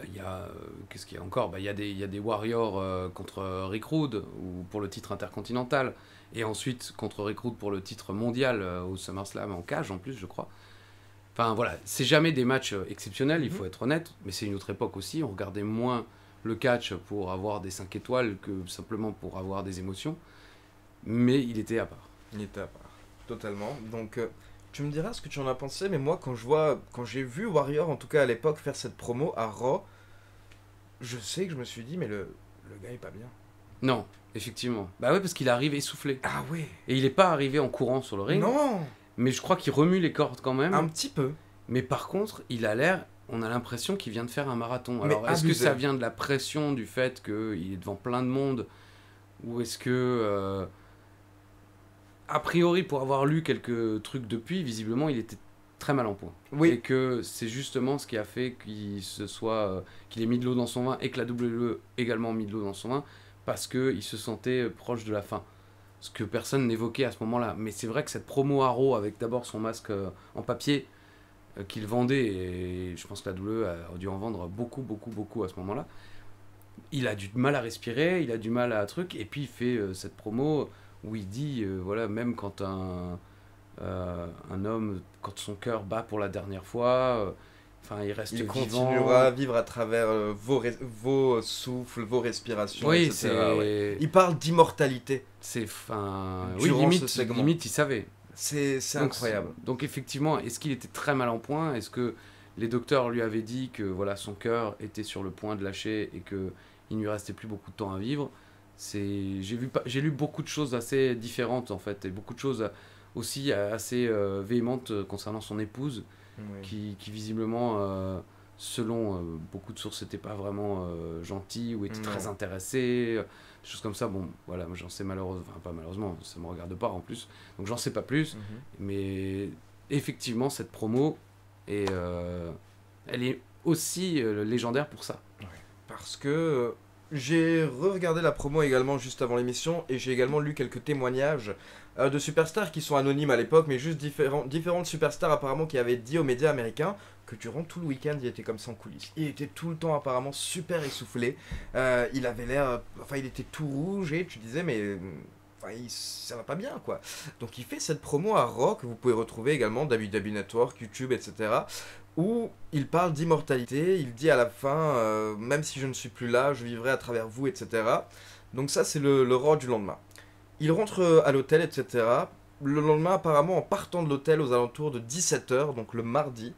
il y a qu'est-ce qu'il y a encore, il y a des Warriors contre Rick Rude ou pour le titre intercontinental, et ensuite contre Rick Rude pour le titre mondial au SummerSlam en cage en plus je crois. Enfin voilà, c'est jamais des matchs exceptionnels, il faut être honnête, mais c'est une autre époque aussi, on regardait moins le catch pour avoir des 5 étoiles que simplement pour avoir des émotions, mais il était à part. Il était à part, totalement. Donc tu me diras ce que tu en as pensé, mais moi quand j'ai vu Warrior en tout cas à l'époque faire cette promo à Raw, je sais que je me suis dit mais le gars est pas bien. Non, effectivement. Bah ouais, parce qu'il arrive essoufflé. Ah ouais. Et il est pas arrivé en courant sur le ring. Non. Mais je crois qu'il remue les cordes quand même. Un petit peu. Mais par contre, il a l'air... On a l'impression qu'il vient de faire un marathon. Alors, mais est-ce que ça vient de la pression du fait qu'il est devant plein de monde? Ou est-ce que... a priori, pour avoir lu quelques trucs depuis, visiblement, il était très mal en point. Oui. Et que c'est justement ce qui a fait qu'il ait mis de l'eau dans son vin et que la WWE également mis de l'eau dans son vin, parce qu'il se sentait proche de la fin. Ce que personne n'évoquait à ce moment-là. Mais c'est vrai que cette promo à Raw, avec d'abord son masque en papier qu'il vendait, et je pense que la WWE a dû en vendre beaucoup à ce moment-là, il a du mal à respirer, il a du mal à un truc, et puis il fait cette promo où il dit, voilà, même quand un homme, quand son cœur bat pour la dernière fois, il reste il vivant. continuera à vivre à travers vos souffles, vos respirations, oui, etc. Ouais. Il parle d'immortalité. Oui, limite, il savait. C'est incroyable. Donc effectivement, est-ce qu'il était très mal en point? Est-ce que les docteurs lui avaient dit que voilà, son cœur était sur le point de lâcher et qu'il ne lui restait plus beaucoup de temps à vivre? J'ai lu beaucoup de choses assez différentes en fait, et beaucoup de choses aussi assez véhémentes concernant son épouse, qui visiblement, selon beaucoup de sources, n'était pas vraiment gentil ou était très intéressé, des choses comme ça. Bon, voilà, moi j'en sais pas malheureusement, ça me regarde pas en plus, donc j'en sais pas plus, mais effectivement, cette promo, elle est aussi légendaire pour ça. Ouais. Parce que j'ai re-regardé la promo également juste avant l'émission, et j'ai également lu quelques témoignages de superstars qui sont anonymes à l'époque, mais juste différentes superstars apparemment qui avaient dit aux médias américains que durant tout le week-end il était comme ça en coulisses. Il était tout le temps apparemment super essoufflé, il avait l'air, il était tout rouge, et tu disais mais ça va pas bien quoi. Donc il fait cette promo à Raw que vous pouvez retrouver également WWE Network, YouTube, etc., où il parle d'immortalité, il dit à la fin même si je ne suis plus là, je vivrai à travers vous, etc. Donc ça c'est le Raw du lendemain. Il rentre à l'hôtel, etc. Le lendemain, apparemment, en partant de l'hôtel aux alentours de 17h, donc le mardi,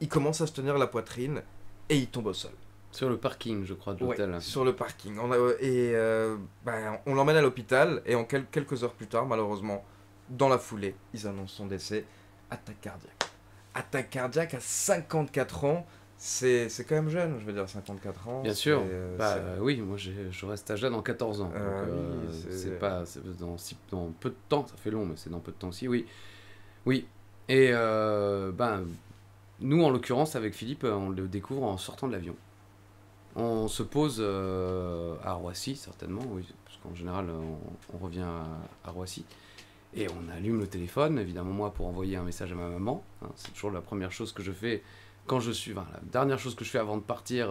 il commence à se tenir la poitrine et il tombe au sol. Sur le parking, je crois, de l'hôtel. Ouais, sur le parking. On l'emmène à l'hôpital, et en quelques heures plus tard, malheureusement, dans la foulée, ils annoncent son décès. Attaque cardiaque. Attaque cardiaque à 54 ans. C'est quand même jeune, je veux dire, 54 ans. Bien sûr. Oui, moi je reste à jeune dans 14 ans. C'est dans peu de temps, ça fait long, mais c'est dans peu de temps aussi, oui. Oui. Et nous, en l'occurrence, avec Philippe, on le découvre en sortant de l'avion. On se pose à Roissy, certainement, oui, parce qu'en général, on revient à Roissy. Et on allume le téléphone, évidemment, moi, pour envoyer un message à ma maman. Hein, c'est toujours la première chose que je fais quand je suis... Enfin, la dernière chose que je fais avant de partir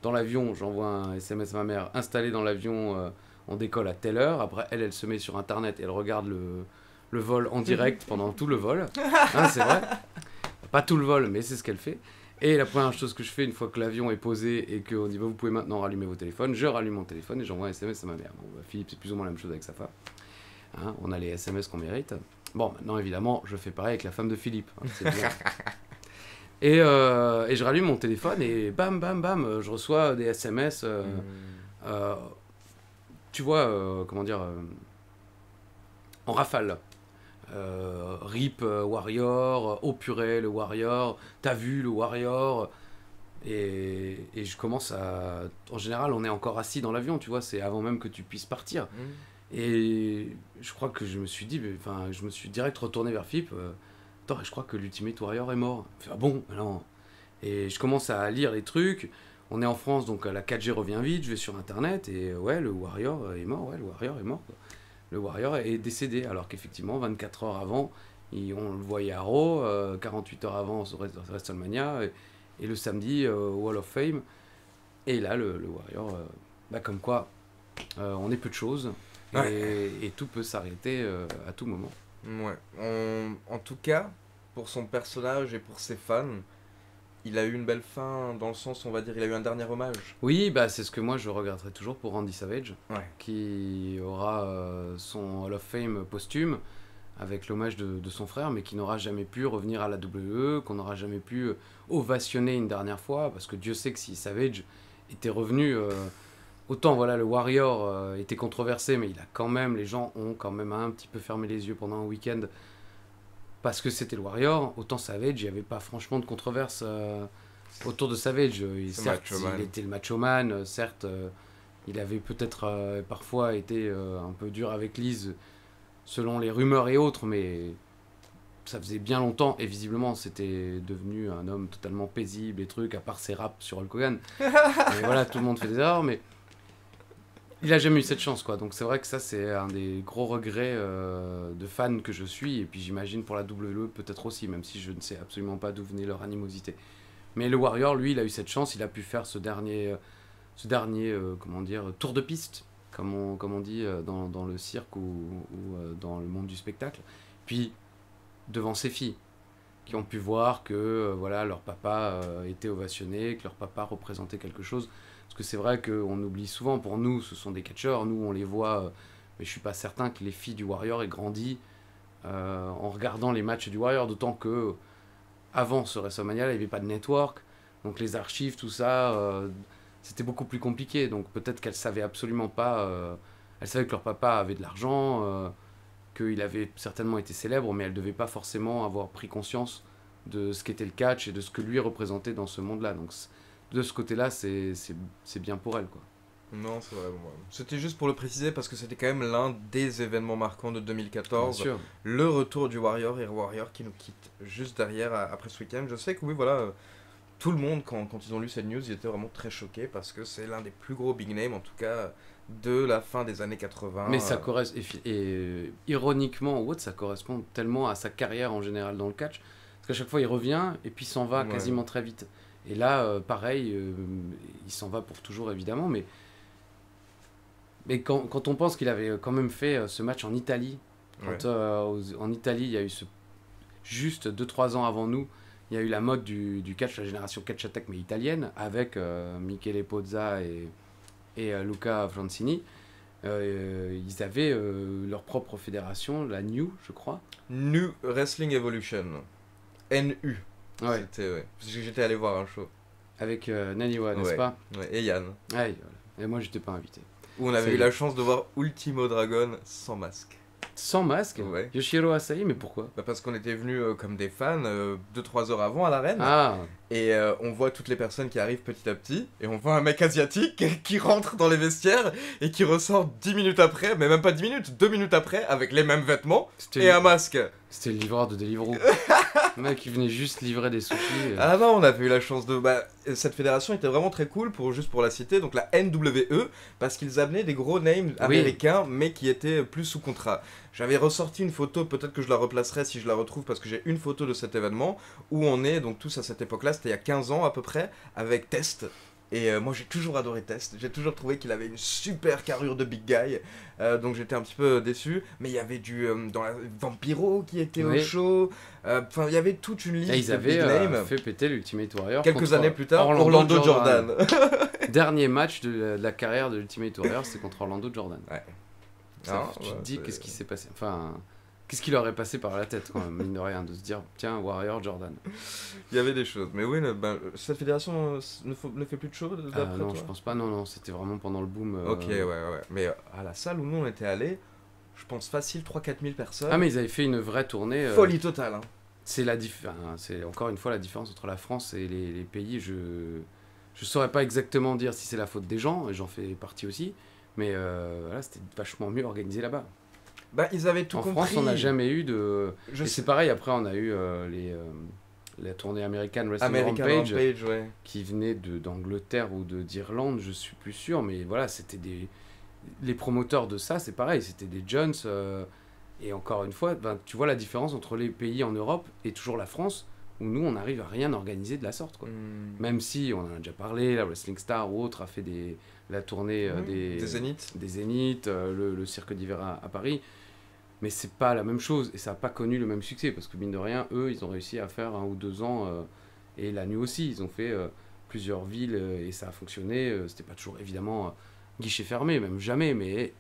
dans l'avion, j'envoie un SMS à ma mère, installé dans l'avion, on décolle à telle heure. Après, elle se met sur Internet et elle regarde le vol en direct pendant tout le vol. Hein, c'est vrai. Pas tout le vol, mais c'est ce qu'elle fait. Et la première chose que je fais une fois que l'avion est posé et qu'on dit bah, vous pouvez maintenant rallumer vos téléphones, je rallume mon téléphone et j'envoie un SMS à ma mère. Bon, bah, Philippe, c'est plus ou moins la même chose avec sa femme. Hein, on a les SMS qu'on mérite. Bon, maintenant évidemment, je fais pareil avec la femme de Philippe. Hein, c'est bien. Et je rallume mon téléphone et bam, bam, bam, je reçois des SMS. Tu vois, comment dire, en rafale. RIP Warrior, oh purée le Warrior, t'as vu le Warrior, et je commence à... En général, on est encore assis dans l'avion, tu vois, c'est avant même que tu puisses partir. Et je crois que je me suis dit, enfin, je me suis direct retourné vers Philippe. Attends, je crois que l'Ultimate Warrior est mort. Il fait, ah bon, non. Et je commence à lire les trucs. On est en France, donc la 4G revient vite. Je vais sur Internet et ouais, le Warrior est mort. Ouais, le Warrior est mort, quoi. Le Warrior est décédé, alors qu'effectivement, 24 heures avant, on le voyait à Raw, 48 heures avant, sur WrestleMania, et le samedi, Wall of Fame. Et là, le Warrior, bah, comme quoi, on est peu de choses. Et tout peut s'arrêter à tout moment. Ouais. En tout cas, pour son personnage et pour ses fans, il a eu une belle fin dans le sens, on va dire, il a eu un dernier hommage. Oui, bah c'est ce que moi je regretterai toujours pour Randy Savage, Ouais. qui aura son Hall of Fame posthume avec l'hommage de son frère, mais qui n'aura jamais pu revenir à la WWE, qu'on n'aura jamais pu ovationner une dernière fois, parce que Dieu sait que si Savage était revenu... Autant voilà, le Warrior était controversé, mais il a quand même, les gens ont quand même un petit peu fermé les yeux pendant un week-end parce que c'était le Warrior. Autant Savage, il n'y avait pas franchement de controverse autour de Savage. Certes, il était le macho man, certes, il avait peut-être parfois été un peu dur avec Liz selon les rumeurs et autres, mais ça faisait bien longtemps et visiblement c'était devenu un homme totalement paisible et trucs, à part ses raps sur Hulk Hogan. Et voilà, tout le monde fait des erreurs, mais il a jamais eu cette chance, quoi. Donc c'est vrai que ça, c'est un des gros regrets de fan que je suis. Et puis j'imagine pour la WWE peut-être aussi, même si je ne sais absolument pas d'où venait leur animosité. Mais le Warrior, lui, il a eu cette chance. Il a pu faire ce dernier comment dire, tour de piste, comme on dit dans le cirque ou dans le monde du spectacle. Puis devant ses filles, qui ont pu voir que voilà, leur papa était ovationné, que leur papa représentait quelque chose. Parce que c'est vrai qu'on oublie souvent, pour nous, ce sont des catcheurs, nous on les voit, mais je suis pas certain que les filles du Warrior aient grandi en regardant les matchs du Warrior, d'autant que avant ce WrestleMania, il n'y avait pas de network, donc les archives, tout ça, c'était beaucoup plus compliqué, donc peut-être qu'elles savaient absolument pas, elles savaient que leur papa avait de l'argent, qu'il avait certainement été célèbre, mais elles ne devaient pas forcément avoir pris conscience de ce qu'était le catch et de ce que lui représentait dans ce monde-là, donc de ce côté-là, c'est bien pour elle, quoi. Non, c'est vrai. Ouais. C'était juste pour le préciser parce que c'était quand même l'un des événements marquants de 2014. Bien sûr. Le retour du Warrior et Warrior qui nous quitte juste derrière après ce week-end. Je sais que oui, voilà, tout le monde, quand ils ont lu cette news, ils étaient vraiment très choqués parce que c'est l'un des plus gros big names, en tout cas, de la fin des années 80. Mais ça correspond, et ironiquement ou autre, ça correspond tellement à sa carrière en général dans le catch. Parce qu'à chaque fois, il revient et puis il s'en va quasiment très vite. Et là, pareil, il s'en va pour toujours, évidemment, mais quand on pense qu'il avait quand même fait ce match en Italie, quand en Italie, il y a eu juste 2-3 ans avant nous, il y a eu la mode du catch, la génération catch attack, mais italienne, avec Michele Pozza et Luca Francini. Ils avaient leur propre fédération, la New, je crois. New Wrestling Evolution. NU. Ouais. C'était, parce que j'étais allé voir un show. Avec Naniwa, n'est-ce pas? Ouais, et Yann. Ouais, et moi, j'étais pas invité. Où on avait eu la chance de voir Ultimo Dragon sans masque. Sans masque? Ouais. Yoshihiro Asahi, mais pourquoi? Parce qu'on était venus comme des fans 2-3 heures avant à l'arène. Ah. Et on voit toutes les personnes qui arrivent petit à petit. Et on voit un mec asiatique qui rentre dans les vestiaires et qui ressort 10 minutes après, mais même pas 10 minutes, 2 minutes après, avec les mêmes vêtements et un masque. C'était le livreur de Deliveroo. Le mec, il venait juste livrer des sushis. Ah non, on avait eu la chance de... cette fédération était vraiment très cool, juste pour la citer, donc la NWE, parce qu'ils amenaient des gros names américains, mais qui étaient plus sous contrat. J'avais ressorti une photo, peut-être que je la replacerai si je la retrouve, parce que j'ai une photo de cet événement, où on est, donc tous à cette époque-là, c'était il y a 15 ans à peu près, avec Test. Et moi j'ai toujours adoré Test, j'ai toujours trouvé qu'il avait une super carrure de big guy, donc j'étais un petit peu déçu, mais il y avait Vampiro qui était au show, il y avait toute une liste et ils avaient fait péter l'Ultimate Warrior quelques années plus tard, Orlando Jordan. Dernier match de la carrière de l'Ultimate Warrior, c'est contre Orlando Jordan. Ouais. Tu te dis qu'est-ce qui s'est passé, enfin... Qu'est-ce qui leur est passé par la tête, quand même, mine de rien, de se dire, tiens, Warrior Jordan. Il y avait des choses, mais oui, cette fédération ne fait plus de shows d'après non, toi? je pense pas, non, c'était vraiment pendant le boom. Ok, ouais. Mais à la salle où nous on était allés, je pense facile 3-4 000 personnes. Ah, mais ils avaient fait une vraie tournée. Folie totale, hein. C'est encore une fois la différence entre la France et les pays. Je saurais pas exactement dire si c'est la faute des gens, et j'en fais partie aussi, mais voilà, c'était vachement mieux organisé là-bas. Ils avaient tout compris. En France, on n'a jamais eu de... Et c'est pareil, après, on a eu la tournée American Wrestling Rampage ouais. Qui venait d'Angleterre ou d'Irlande, je suis plus sûr, mais voilà, c'était les promoteurs de ça, c'est pareil, c'était des Jones, et encore une fois, tu vois la différence entre les pays en Europe et toujours la France, où nous, on n'arrive à rien organiser de la sorte, quoi. Même si, on en a déjà parlé, la Wrestling Star ou autre a fait la tournée des Zéniths, le cirque d'hiver à Paris. Mais c'est pas la même chose et ça n'a pas connu le même succès parce que mine de rien, eux, ils ont réussi à faire 1 ou 2 ans et la nuit aussi, ils ont fait plusieurs villes et ça a fonctionné. C'était pas toujours évidemment guichet fermé, même jamais, mais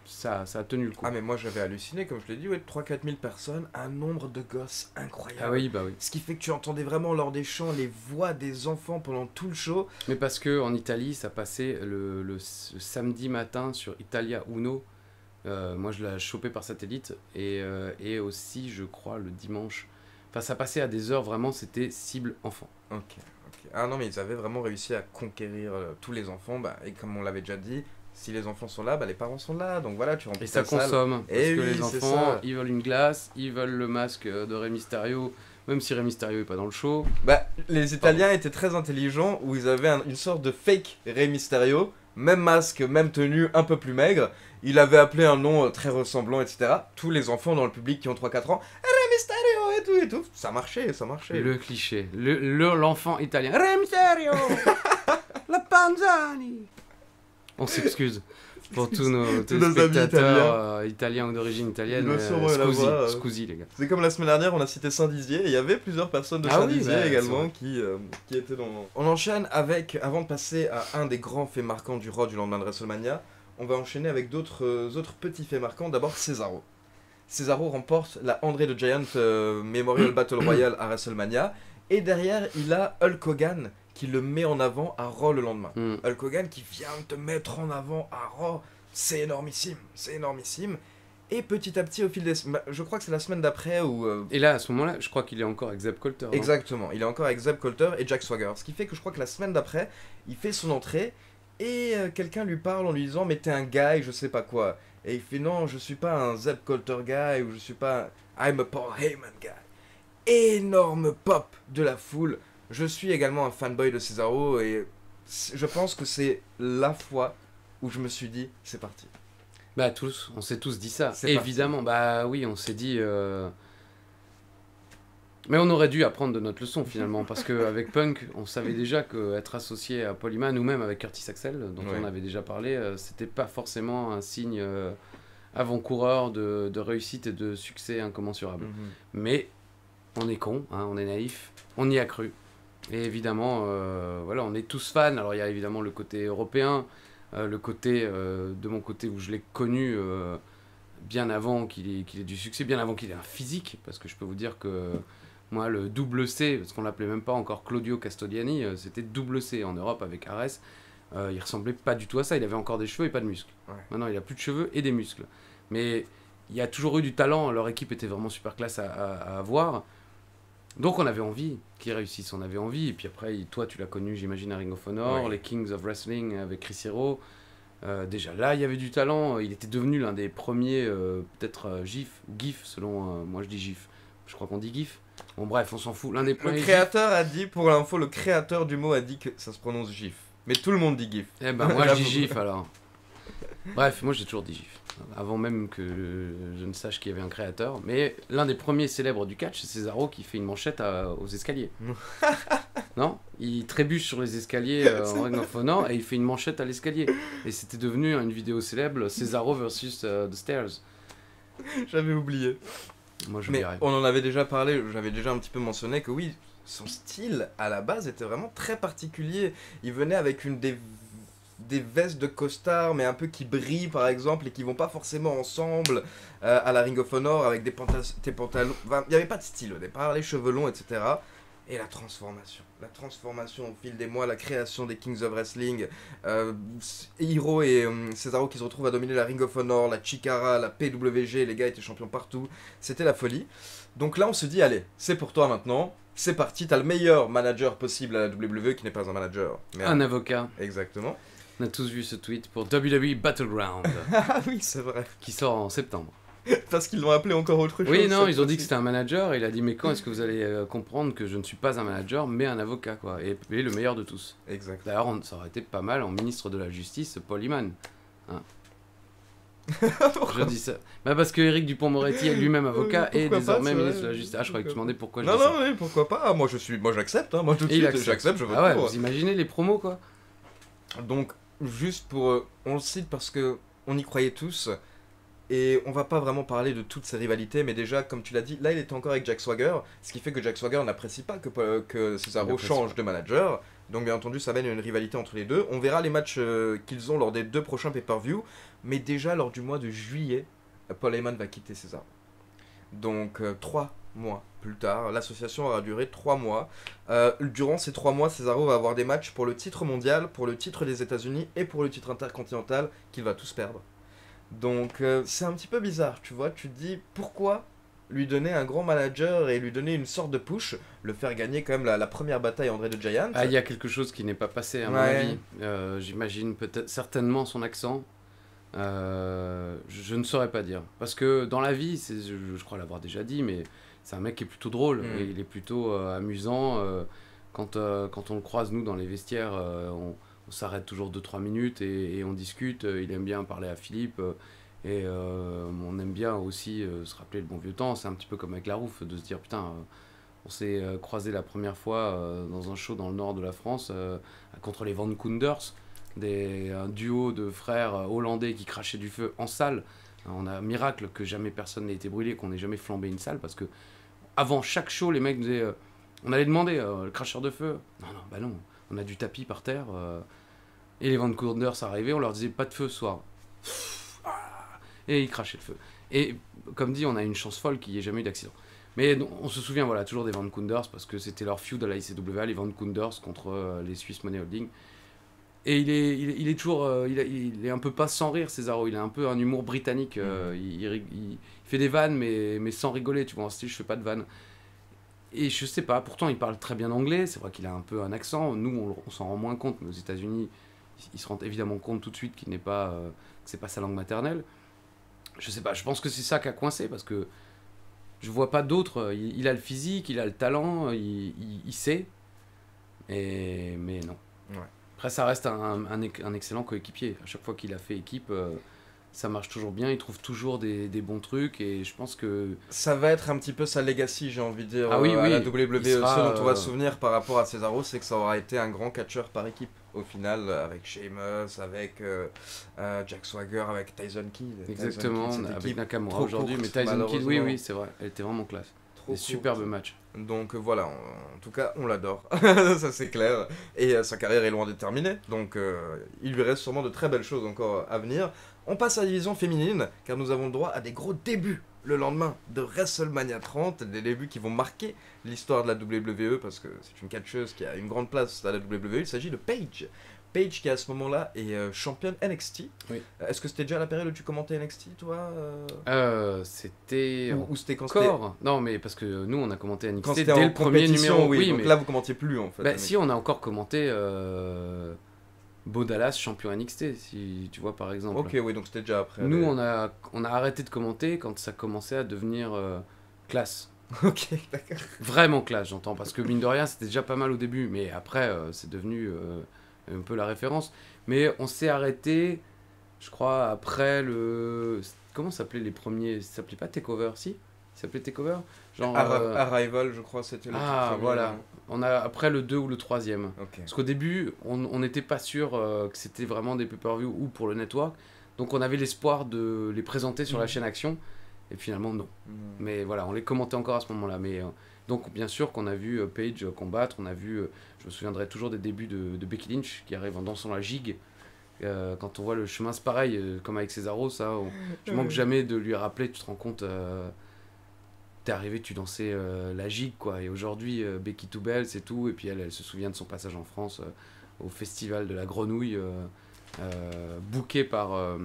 ça a tenu le coup. Ah mais moi j'avais halluciné, comme je l'ai dit, 3-4 000 personnes, un nombre de gosses incroyable. Ah oui, oui. Ce qui fait que tu entendais vraiment lors des chants les voix des enfants pendant tout le show. Mais parce que en Italie, ça passait le samedi matin sur Italia Uno. Moi je l'ai chopé par satellite et aussi je crois le dimanche, enfin ça passait à des heures vraiment, c'était cible enfant. Ok. Ah non mais ils avaient vraiment réussi à conquérir tous les enfants, et comme on l'avait déjà dit, si les enfants sont là, les parents sont là, donc voilà, tu remplis et ça consomme, parce que les enfants ils veulent une glace, ils veulent le masque de Rey Mysterio, même si Rey Mysterio est pas dans le show. Les Italiens étaient très intelligents, où ils avaient une sorte de fake Rey Mysterio, même masque, même tenue, un peu plus maigre. Il avait appelé un nom très ressemblant, etc. Tous les enfants dans le public qui ont 3-4 ans, Rey Mysterio et tout. Ça marchait. Le cliché, l'enfant italien. Rey Mysterio la Panzani. On s'excuse pour tous nos spectateurs italiens ou d'origine italienne. Scusi, les gars. C'est comme la semaine dernière, on a cité Saint-Dizier, et il y avait plusieurs personnes de Saint-Dizier également qui étaient dans... On enchaîne avec, avant de passer à un des grands faits marquants du Raw du lendemain de WrestleMania, on va enchaîner avec d'autres petits faits marquants. D'abord, Cesaro. Cesaro remporte la André the Giant Memorial Battle Royale à WrestleMania, et derrière, il a Hulk Hogan qui le met en avant à Raw le lendemain. Hulk Hogan qui vient te mettre en avant à Raw, c'est énormissime. Et petit à petit, au fil des... je crois que c'est la semaine d'après où... Et là, à ce moment-là, je crois qu'il est encore avec Zeb Colter. Exactement, il est encore avec Zeb Colter et Jack Swagger. Ce qui fait que je crois que la semaine d'après, il fait son entrée et quelqu'un lui parle en lui disant « Mais t'es un guy, je sais pas quoi. » Et il fait « Non, je suis pas un Zeb Colter guy ou je suis pas... I'm a Paul Heyman guy. » Énorme pop de la foule. Je suis également un fanboy de Cesaro et je pense que c'est la fois où je me suis dit « C'est parti. » Tous, on s'est tous dit ça. C'est évidemment, oui, on s'est dit... Mais on aurait dû apprendre de notre leçon finalement, parce qu'avec Punk, on savait déjà qu'être associé à Paul Heyman, ou même avec Curtis Axel, dont on avait déjà parlé, c'était pas forcément un signe avant-coureur de réussite et de succès incommensurable. Mais on est con, on est naïf, on y a cru. Et évidemment, on est tous fans. Alors il y a évidemment le côté européen, le côté de mon côté où je l'ai connu bien avant qu'il ait du succès, bien avant qu'il ait un physique, parce que je peux vous dire que moi le double C, parce qu'on l'appelait même pas encore Claudio Castogliani, c'était double C en Europe avec Ares, il ressemblait pas du tout à ça, il avait encore des cheveux et pas de muscles. Maintenant il a plus de cheveux et des muscles, mais il y a toujours eu du talent, leur équipe était vraiment super classe à avoir. Donc on avait envie qu'ils réussissent, on avait envie. Et puis après, toi tu l'as connu, j'imagine, à Ring of Honor, les Kings of Wrestling avec Chris Hero. Déjà là, il y avait du talent. Il était devenu l'un des premiers, peut-être GIF, selon moi je dis GIF. Je crois qu'on dit GIF. Bon bref, on s'en fout. L'un des Le premiers créateur a dit, pour l'info, le créateur du mot a dit que ça se prononce GIF. Mais tout le monde dit GIF. Eh ben moi je dis GIF alors. Bref, moi j'ai toujours dit GIF. Avant même que je ne sache qu'il y avait un créateur. Mais l'un des premiers célèbres du catch, c'est Cesaro qui fait une manchette aux escaliers. Non? Il trébuche sur les escaliers en Ring of Honor et il fait une manchette à l'escalier. Et c'était devenu une vidéo célèbre, Cesaro versus The Stairs. J'avais oublié. Moi je Mais dirais. on en avait déjà parlé, j'avais déjà un petit peu mentionné que oui, son style à la base était vraiment très particulier. Il venait avec des vestes de costard, mais un peu qui brillent par exemple, et qui vont pas forcément ensemble à la Ring of Honor, avec des pantalons. Enfin, il n'y avait pas de style au départ, les cheveux longs, etc. Et la transformation au fil des mois, la création des Kings of Wrestling, Hiro et Cesaro qui se retrouvent à dominer la Ring of Honor, la Chikara, la PWG, les gars étaient champions partout, c'était la folie. Donc là on se dit, allez, c'est pour toi maintenant, c'est parti, t'as le meilleur manager possible à la WWE qui n'est pas un manager. Mais Un avocat. Exactement. On a tous vu ce tweet pour WWE Battleground Ah oui, c'est vrai. qui sort en septembre. Parce qu'ils l'ont appelé encore autre chose. Oui, non, cette ils ont dit fois-ci. que c'était un manager et il a dit mais quand est-ce que vous allez comprendre que je ne suis pas un manager mais un avocat quoi et le meilleur de tous. Exact. D'ailleurs, ça aurait été pas mal en ministre de la Justice, Paul Iman. Hein. Je dis ça. Bah parce que Éric Dupond-Moretti est lui-même avocat et Pourquoi désormais pas, c'est ministre de vrai. la Justice. Ah, je croyais que tu demandais pourquoi je Non, dis ça. non, oui, pourquoi pas. Moi j'accepte, hein. Moi tout de Et il suite, accepte. j'accepte, je vote Ah ouais, pour. vous imaginez les promos quoi. Donc, juste pour. On le cite parce que on y croyait tous. Et on va pas vraiment parler de toutes ces rivalités, mais déjà, comme tu l'as dit, là il était encore avec Jack Swagger, ce qui fait que Jack Swagger n'apprécie pas que Il Cesaro apprécie change de manager. Donc, bien entendu, ça mène à une rivalité entre les deux. On verra les matchs qu'ils ont lors des 2 prochains pay-per-view, mais déjà lors du mois de juillet, Paul Heyman va quitter Cesaro. Donc, 3 mois plus tard, l'association aura duré 3 mois. Durant ces 3 mois, Cesaro va avoir des matchs pour le titre mondial, pour le titre des États-Unis et pour le titre intercontinental qu'il va tous perdre. Donc c'est un petit peu bizarre, tu vois, tu te dis pourquoi lui donner un grand manager et lui donner une sorte de push, le faire gagner quand même la première bataille André the Giant. Ah, il y a quelque chose qui n'est pas passé à mon Ouais. avis. J'imagine peut-être certainement son accent. Je ne saurais pas dire. Parce que dans la vie, je crois l'avoir déjà dit, mais c'est un mec qui est plutôt drôle. Et il est plutôt amusant. Quand on le croise, nous, dans les vestiaires, on s'arrête toujours 2-3 minutes et on discute. Il aime bien parler à Philippe. Et on aime bien aussi se rappeler le bon vieux temps. C'est un petit peu comme avec Larouf, de se dire putain, on s'est croisé la première fois dans un show dans le nord de la France contre les Van Koenders, un duo de frères hollandais qui crachaient du feu en salle. On a un miracle que jamais personne n'ait été brûlé, qu'on n'ait jamais flambé une salle parce que avant chaque show, les mecs disaient on allait demander le cracheur de feu. Non, bah non, on a du tapis par terre. Et les Van Koenders arrivaient, on leur disait pas de feu ce soir. Et ils crachaient le feu. Et comme dit, on a une chance folle qu'il n'y ait jamais eu d'accident. Mais on se souvient voilà, toujours des Van Koenders parce que c'était leur feud à la ICWA, les Van Koenders contre les Swiss Money Holding. Et il est toujours, il est un peu pas sans rire, Cesaro. Il a un peu un humour britannique. Il fait des vannes, mais sans rigoler. Tu vois, en style, je fais pas de vannes. Et je sais pas, pourtant il parle très bien anglais. C'est vrai qu'il a un peu un accent. Nous, on s'en rend moins compte, mais aux États-Unis, ils se rendent évidemment compte tout de suite qu'il n'est pas, que c'est pas sa langue maternelle. Je sais pas, je pense que c'est ça qui a coincé parce que je vois pas d'autres. Il a le physique, il a le talent, il sait. Mais non. Ouais. Après, ça reste un excellent coéquipier. À chaque fois qu'il a fait équipe, ça marche toujours bien. Il trouve toujours des bons trucs. Et je pense que. Ça va être un petit peu sa legacy, j'ai envie de dire, Ah oui, à oui. la WWE. Il sera, Ce dont on va se souvenir par rapport à Cesaro, c'est que ça aura été un grand catcheur par équipe. Au final, avec Sheamus, avec Jack Swagger, avec Tyson Kidd. Exactement, Tyson Kidd, cette avec équipe Nakamura trop aujourd'hui. courte, Mais Tyson Kidd, oui, malheureusement. c'est vrai. Elle était vraiment classe. trop Des superbes courte. matchs. Donc voilà, en tout cas, on l'adore. Ça c'est clair. Et sa carrière est loin d'être terminée. Donc il lui reste sûrement de très belles choses encore à venir. On passe à la division féminine, car nous avons le droit à des gros débuts le lendemain de WrestleMania 30. Des débuts qui vont marquer l'histoire de la WWE, parce que c'est une catcheuse qui a une grande place à la WWE. Il s'agit de Paige. Paige qui à ce moment-là est championne NXT. Oui. Est-ce que c'était déjà la période où tu commentais NXT, toi C'était Ou c'était quand c'était encore. Non, mais parce que nous, on a commenté quand NXT c'était dès en le premier compétition, numéro. oui. Donc mais là, vous commentiez plus en fait. bah, si, on a encore commenté Bo Dallas, champion NXT, si tu vois par exemple. Ok, oui, donc c'était déjà après. Nous, on a arrêté de commenter quand ça commençait à devenir classe. Ok, d'accord. Vraiment classe, j'entends, parce que mine de rien, c'était déjà pas mal au début, mais après, c'est devenu un peu la référence. Mais on s'est arrêté, je crois, après le... Comment s'appelaient les premiers? Ça s'appelait pas Takeover, si? Ça s'appelait Takeover? Genre... Arrival, je crois, c'était le tout Ah, premier, voilà. non? On a après le 2 ou le troisième. Ok. Parce qu'au début, on n'était pas sûr que c'était vraiment des pay-per-view ou pour le network. Donc on avait l'espoir de les présenter sur la Mhm. chaîne Action. Et finalement, non. Mm. Mais voilà, on les commentait encore à ce moment-là. Mais donc, bien sûr qu'on a vu Paige combattre. On a vu, je me souviendrai toujours des débuts de Becky Lynch qui arrive en dansant la gigue. Quand on voit le chemin, c'est pareil, comme avec Cesaro, ça. Je manque jamais de lui rappeler, tu te rends compte. T'es arrivé, tu dansais la gigue, quoi. Et aujourd'hui, Becky Too Belle, c'est tout. Et puis elle se souvient de son passage en France au festival de la grenouille, booké par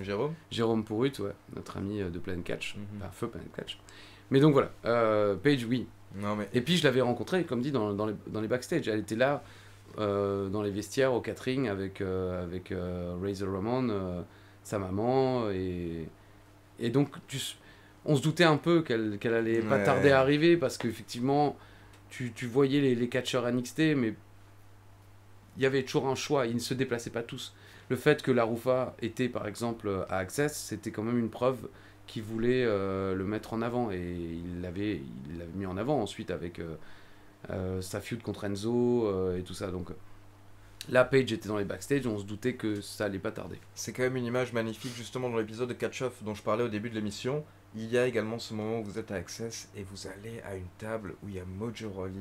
Jérôme? Jérôme Pourrut, ouais, notre ami de Planet Catch, Mhm. enfin Feu Planet Catch. Mais donc voilà, Paige, oui. Non, mais. Et puis je l'avais rencontrée, comme dit, dans les backstage. Elle était là, dans les vestiaires, au catering, avec Razor Ramon, sa maman. Et donc, on se doutait un peu qu'elle allait pas Ouais. tarder à arriver, parce qu'effectivement, tu voyais les catcheurs NXT, mais il y avait toujours un choix, ils ne se déplaçaient pas tous. Le fait que la Rufa était par exemple à Access, c'était quand même une preuve qu'il voulait le mettre en avant, et il l'avait mis en avant ensuite avec sa feud contre Enzo et tout ça. Donc là, Paige était dans les backstage, on se doutait que ça allait pas tarder. C'est quand même une image magnifique, justement, dans l'épisode de Catch-Off dont je parlais au début de l'émission. Il y a également ce moment où vous êtes à Access et vous allez à une table où il y a Mojo Rawley,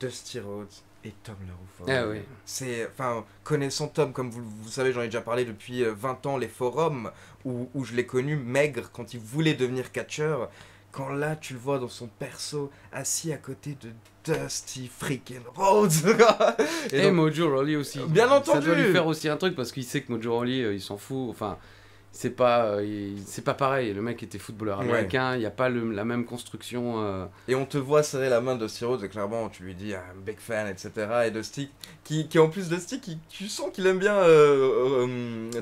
Dusty Rhodes et Tom LaRufa. Ah oui. C'est, enfin, connaissant Tom, comme vous savez, j'en ai déjà parlé depuis 20 ans, les forums où je l'ai connu maigre quand il voulait devenir catcheur. Quand là, tu le vois dans son perso, assis à côté de Dusty freaking Rhodes. Et donc- Mojo Rawley aussi. Bien Ça entendu. doit lui faire aussi un truc, parce qu'il sait que Mojo Rawley, il s'en fout. Enfin, c'est pas pareil. Le mec était footballeur Ouais. américain, il n'y a pas la même construction. Et on te voit serrer la main de Dusty Rhodes et clairement tu lui dis I'm big fan, etc. Et Dusty, qui en plus Dusty, tu sens qu'il aime bien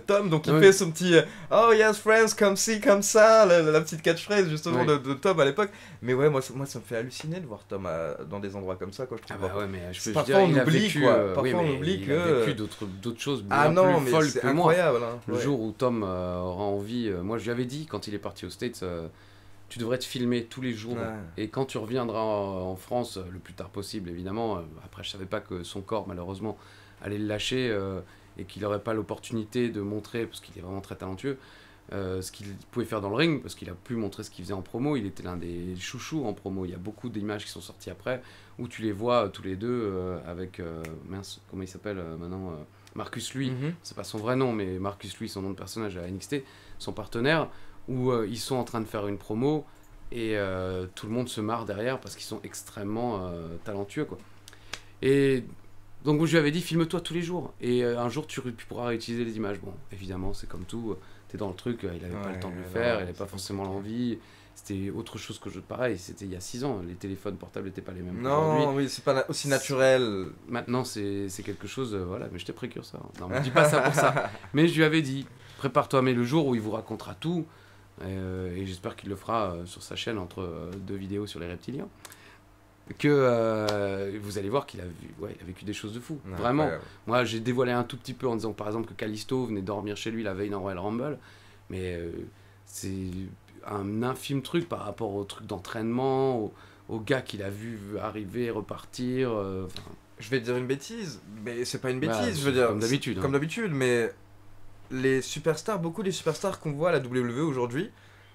Tom, donc il Ouais. fait son petit Oh yes friends, comme ci, comme ça, la petite catchphrase justement Ouais. de Tom à l'époque. Mais ouais, moi ça me fait halluciner de voir Tom dans des endroits comme ça, quoi, je Ah trouve. bah ouais, mais je peux Parfois, dire, on il a oublie, vécu, quoi. oui, Parfois, on mais oublie il que- a vécu d'autres choses bien Ah non, plus mais folles c'est que moi. incroyable. Hein. Le Ouais. jour où Tom aura envie, moi je lui avais dit quand il est parti aux States, tu devrais te filmer tous les jours. Ouais. Et quand tu reviendras en France, le plus tard possible évidemment, après je savais pas que son corps malheureusement allait le lâcher et qu'il n'aurait pas l'opportunité de montrer, parce qu'il est vraiment très talentueux, ce qu'il pouvait faire dans le ring, parce qu'il a pu montrer ce qu'il faisait en promo. Il était l'un des chouchous en promo. Il y a beaucoup d'images qui sont sorties après, où tu les vois tous les deux avec, mince, comment il s'appelle maintenant Marcus Louis. Mhm. C'est pas son vrai nom, mais Marcus Louis, son nom de personnage à NXT, son partenaire, où ils sont en train de faire une promo, et tout le monde se marre derrière, parce qu'ils sont extrêmement talentueux, quoi. Et donc je lui avais dit, filme-toi tous les jours, et un jour tu pourras réutiliser les images. Bon, évidemment, c'est comme tout, t'es dans le truc, il avait pas Ouais, le temps de le non, faire, il avait pas c'est forcément compliqué. l'envie, c'était autre chose que pareil, c'était il y a 6 ans, les téléphones portables n'étaient pas les mêmes Non, qu'aujourd'hui. oui, c'est pas aussi naturel. Maintenant, c'est quelque chose, voilà, mais j'étais précurseur. Non, me dis pas ça pour ça. Mais je lui avais dit, prépare-toi, mais le jour où il vous racontera tout, et j'espère qu'il le fera sur sa chaîne entre deux vidéos sur les reptiliens, que vous allez voir qu'il il a vécu des choses de fou. Non, Vraiment. incroyable. Moi, j'ai dévoilé un tout petit peu en disant, par exemple, que Kalisto venait dormir chez lui la veille dans Royal Rumble, mais c'est un infime truc par rapport au truc d'entraînement, au gars qu'il a vu arriver, repartir. Enfin, Je vais te dire une bêtise, mais c'est pas une bêtise, bah, je veux dire. comme d'habitude, hein. Comme d'habitude, mais les superstars, beaucoup des superstars qu'on voit à la WWE aujourd'hui,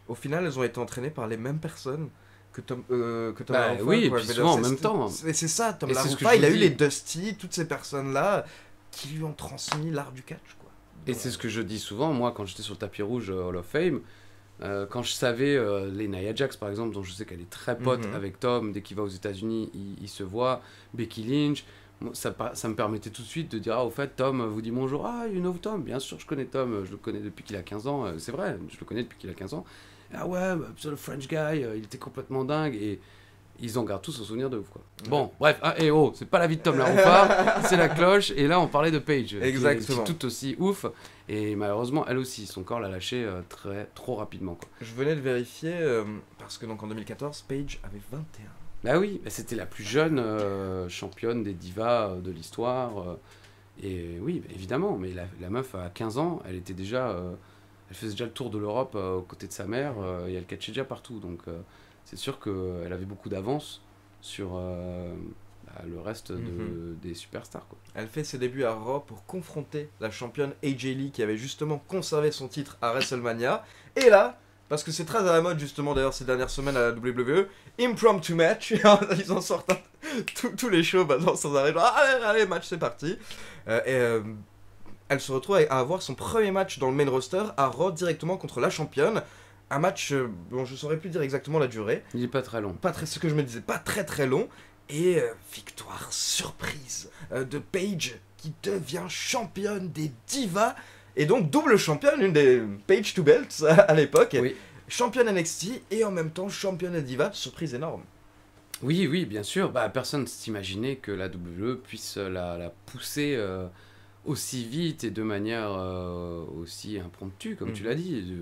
au final, elles ont été entraînées par les mêmes personnes que Tom Bah, LaRufa, oui, et quoi. puis Je veux souvent dire, en même temps. C'est ça, Tom Et c'est ce que LaRufa, je il a vous eu dis. les Dusty, toutes ces personnes-là qui lui ont transmis l'art du catch, quoi. Et c'est ce que je dis souvent, moi, quand j'étais sur le tapis rouge Hall of les quand je savais, les Nia Jax par exemple, dont je sais qu'elle est très pote Mhm. avec Tom, dès qu'il va aux États-Unis, il se voit, Becky Lynch, moi, ça me permettait tout de suite de dire, ah, au fait, Tom vous dit bonjour, ah, you know Tom, bien sûr, je connais Tom, je le connais depuis qu'il a 15 ans, c'est vrai, je le connais depuis qu'il a 15 ans, ah ouais, bah, c'est le French guy, il était complètement dingue, et ils en gardent tous un souvenir de ouf, quoi. Bon, bref, c'est pas la vie de Tom là, on part, c'est la cloche, et là on parlait de Paige, exactement, qui est tout aussi ouf, et malheureusement elle aussi, son corps l'a lâché trop rapidement, quoi. Je venais de vérifier, parce que donc en 2014, Paige avait 21. Bah oui, c'était la plus jeune championne des divas de l'histoire, et oui, évidemment, mais la meuf à 15 ans, elle était déjà, elle faisait déjà le tour de l'Europe aux côtés de sa mère, et elle catchait déjà partout, donc c'est sûr qu'elle avait beaucoup d'avance sur le reste des superstars, quoi. Elle fait ses débuts à Raw pour confronter la championne AJ Lee qui avait justement conservé son titre à WrestleMania. Et là, parce que c'est très à la mode justement d'ailleurs ces dernières semaines à la WWE, impromptu match, ils en sortent tous les shows maintenant sans arrêt, genre allez match c'est parti. Elle se retrouve à avoir son premier match dans le main roster à Raw directement contre la championne. Un match dont je saurais plus dire exactement la durée. Il est pas très long. Ce que je me disais, pas très long. Et victoire surprise de Paige qui devient championne des divas. Et donc double championne, une des Paige to Belts à l'époque. Oui. Championne NXT et en même temps championne des divas. Surprise énorme. Oui, bien sûr. Personne ne s'imaginait que la WWE puisse la pousser aussi vite et de manière aussi impromptue, comme tu l'as dit.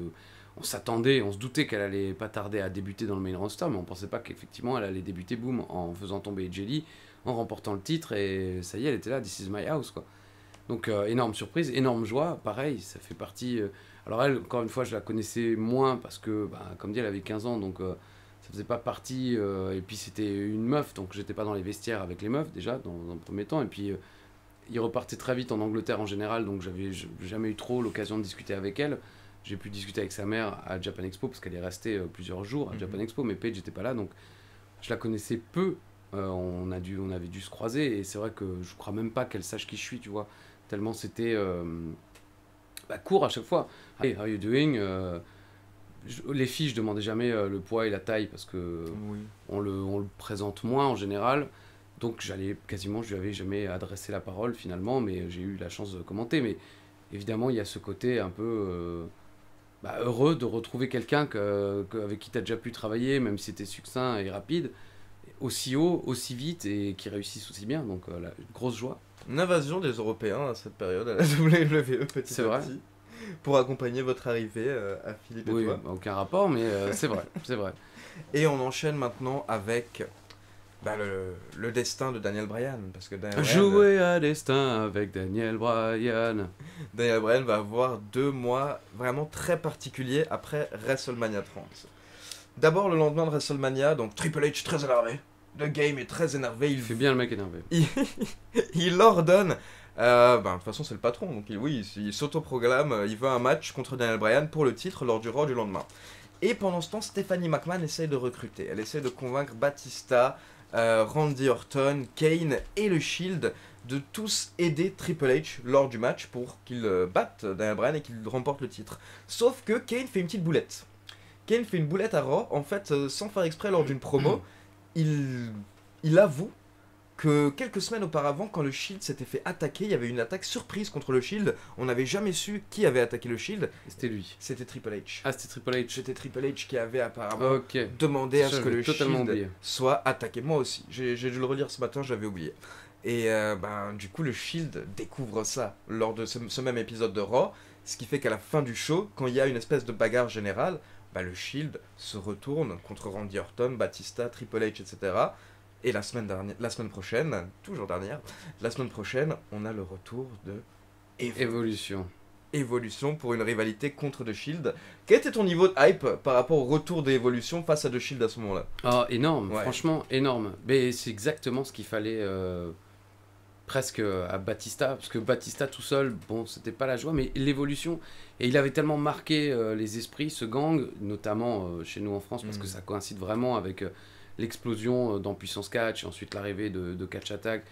On s'attendait, on se doutait qu'elle allait pas tarder à débuter dans le main roster, mais on pensait pas qu'effectivement elle allait débuter, boum, en faisant tomber Jelly, en remportant le titre, et ça y est, elle était là, this is my house, quoi. Donc énorme surprise, énorme joie, pareil, ça fait partie... Alors elle, encore une fois, je la connaissais moins, parce que, comme dit, elle avait 15 ans, donc ça faisait pas partie, et puis c'était une meuf, donc j'étais pas dans les vestiaires avec les meufs, déjà, dans un premier temps, et puis il repartait très vite en Angleterre en général, donc j'avais jamais eu trop l'occasion de discuter avec elle. J'ai pu discuter avec sa mère à Japan Expo parce qu'elle est restée plusieurs jours à Japan Expo, mais Paige n'était pas là, donc je la connaissais peu. On avait dû se croiser, et c'est vrai que je crois même pas qu'elle sache qui je suis, tu vois, tellement c'était court à chaque fois. Hey, how are you doing? Les filles, je demandais jamais le poids et la taille parce que on le présente moins en général. Donc je lui avais jamais adressé la parole finalement, mais j'ai eu la chance de commenter. Mais évidemment, il y a ce côté un peu heureux de retrouver quelqu'un avec qui tu as déjà pu travailler, même si c'était succinct et rapide, aussi haut, aussi vite, et qui réussissent aussi bien. Donc une grosse joie. Une invasion des Européens à cette période à la WWE petit à petit. Pour accompagner votre arrivée à Philippe et toi. Oui, aucun rapport, mais c'est vrai, c'est vrai. Et on enchaîne maintenant avec le destin de Daniel Bryan. Parce que jouer à destin avec Daniel Bryan. Daniel Bryan va avoir 2 mois vraiment très particuliers après WrestleMania 30. D'abord, le lendemain de WrestleMania, donc Triple H très énervé. Le game est très énervé. Il fait bien le mec énervé. Il ordonne... de toute façon, c'est le patron, donc il s'autoproclame, il veut un match contre Daniel Bryan pour le titre lors du Raw du lendemain. Et pendant ce temps, Stephanie McMahon essaye de recruter. Elle essaie de convaincre Batista, Randy Orton, Kane et le Shield de tous aider Triple H lors du match pour qu'il batte Daniel Bryan et qu'il remporte le titre. Sauf que Kane fait une petite boulette. Kane fait une boulette à Raw, en fait, sans faire exprès lors d'une promo, il avoue que quelques semaines auparavant, quand le Shield s'était fait attaquer, il y avait une attaque surprise contre le Shield. On n'avait jamais su qui avait attaqué le Shield. C'était lui. C'était Triple H. Ah, c'était Triple H. C'était Triple H qui avait apparemment demandé à ce que le Shield soit attaqué. Moi aussi. J'ai dû le relire ce matin, j'avais oublié. Et du coup, le Shield découvre ça lors de ce même épisode de Raw. Ce qui fait qu'à la fin du show, quand il y a une espèce de bagarre générale, le Shield se retourne contre Randy Orton, Batista, Triple H, etc. Et la semaine prochaine, on a le retour de Evolution pour une rivalité contre The Shield. Quel était ton niveau de hype par rapport au retour d'Evolution face à The Shield à ce moment-là? Oh, énorme, franchement énorme. Mais c'est exactement ce qu'il fallait presque à Batista, parce que Batista tout seul, bon, c'était pas la joie, mais l'évolution, et il avait tellement marqué les esprits, ce gang, notamment chez nous en France, parce que ça coïncide vraiment avec l'explosion dans Puissance Catch, et ensuite l'arrivée de Catch Attack,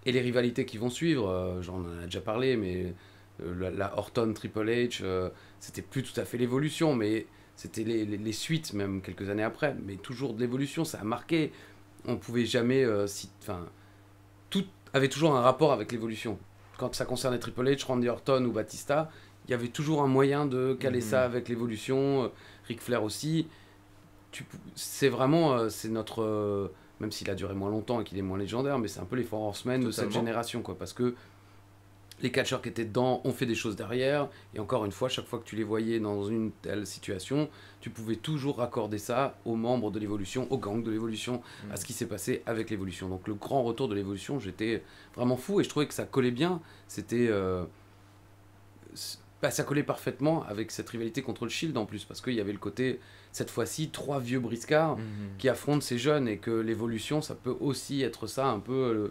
et les rivalités qui vont suivre, j'en ai déjà parlé, mais la Orton Triple H, c'était plus tout à fait l'évolution, mais c'était les suites, même quelques années après, mais toujours de l'évolution, ça a marqué, on pouvait jamais, tout avait toujours un rapport avec l'évolution. Quand ça concernait Triple H, Randy Orton ou Batista, il y avait toujours un moyen de caler ça avec l'évolution, Ric Flair aussi. C'est vraiment c'est notre même s'il a duré moins longtemps et qu'il est moins légendaire, mais c'est un peu les Four Horsemen de cette génération, quoi, parce que les catcheurs qui étaient dedans ont fait des choses derrière, et encore une fois, chaque fois que tu les voyais dans une telle situation, tu pouvais toujours raccorder ça aux membres de l'évolution, aux gangs de l'évolution, à ce qui s'est passé avec l'évolution. Donc le grand retour de l'évolution, j'étais vraiment fou, et je trouvais que ça collait bien, c'était... ça collait parfaitement avec cette rivalité contre le Shield en plus, parce qu'il y avait le côté, cette fois-ci, 3 vieux briscards qui affrontent ces jeunes, et que l'évolution, ça peut aussi être ça, un peu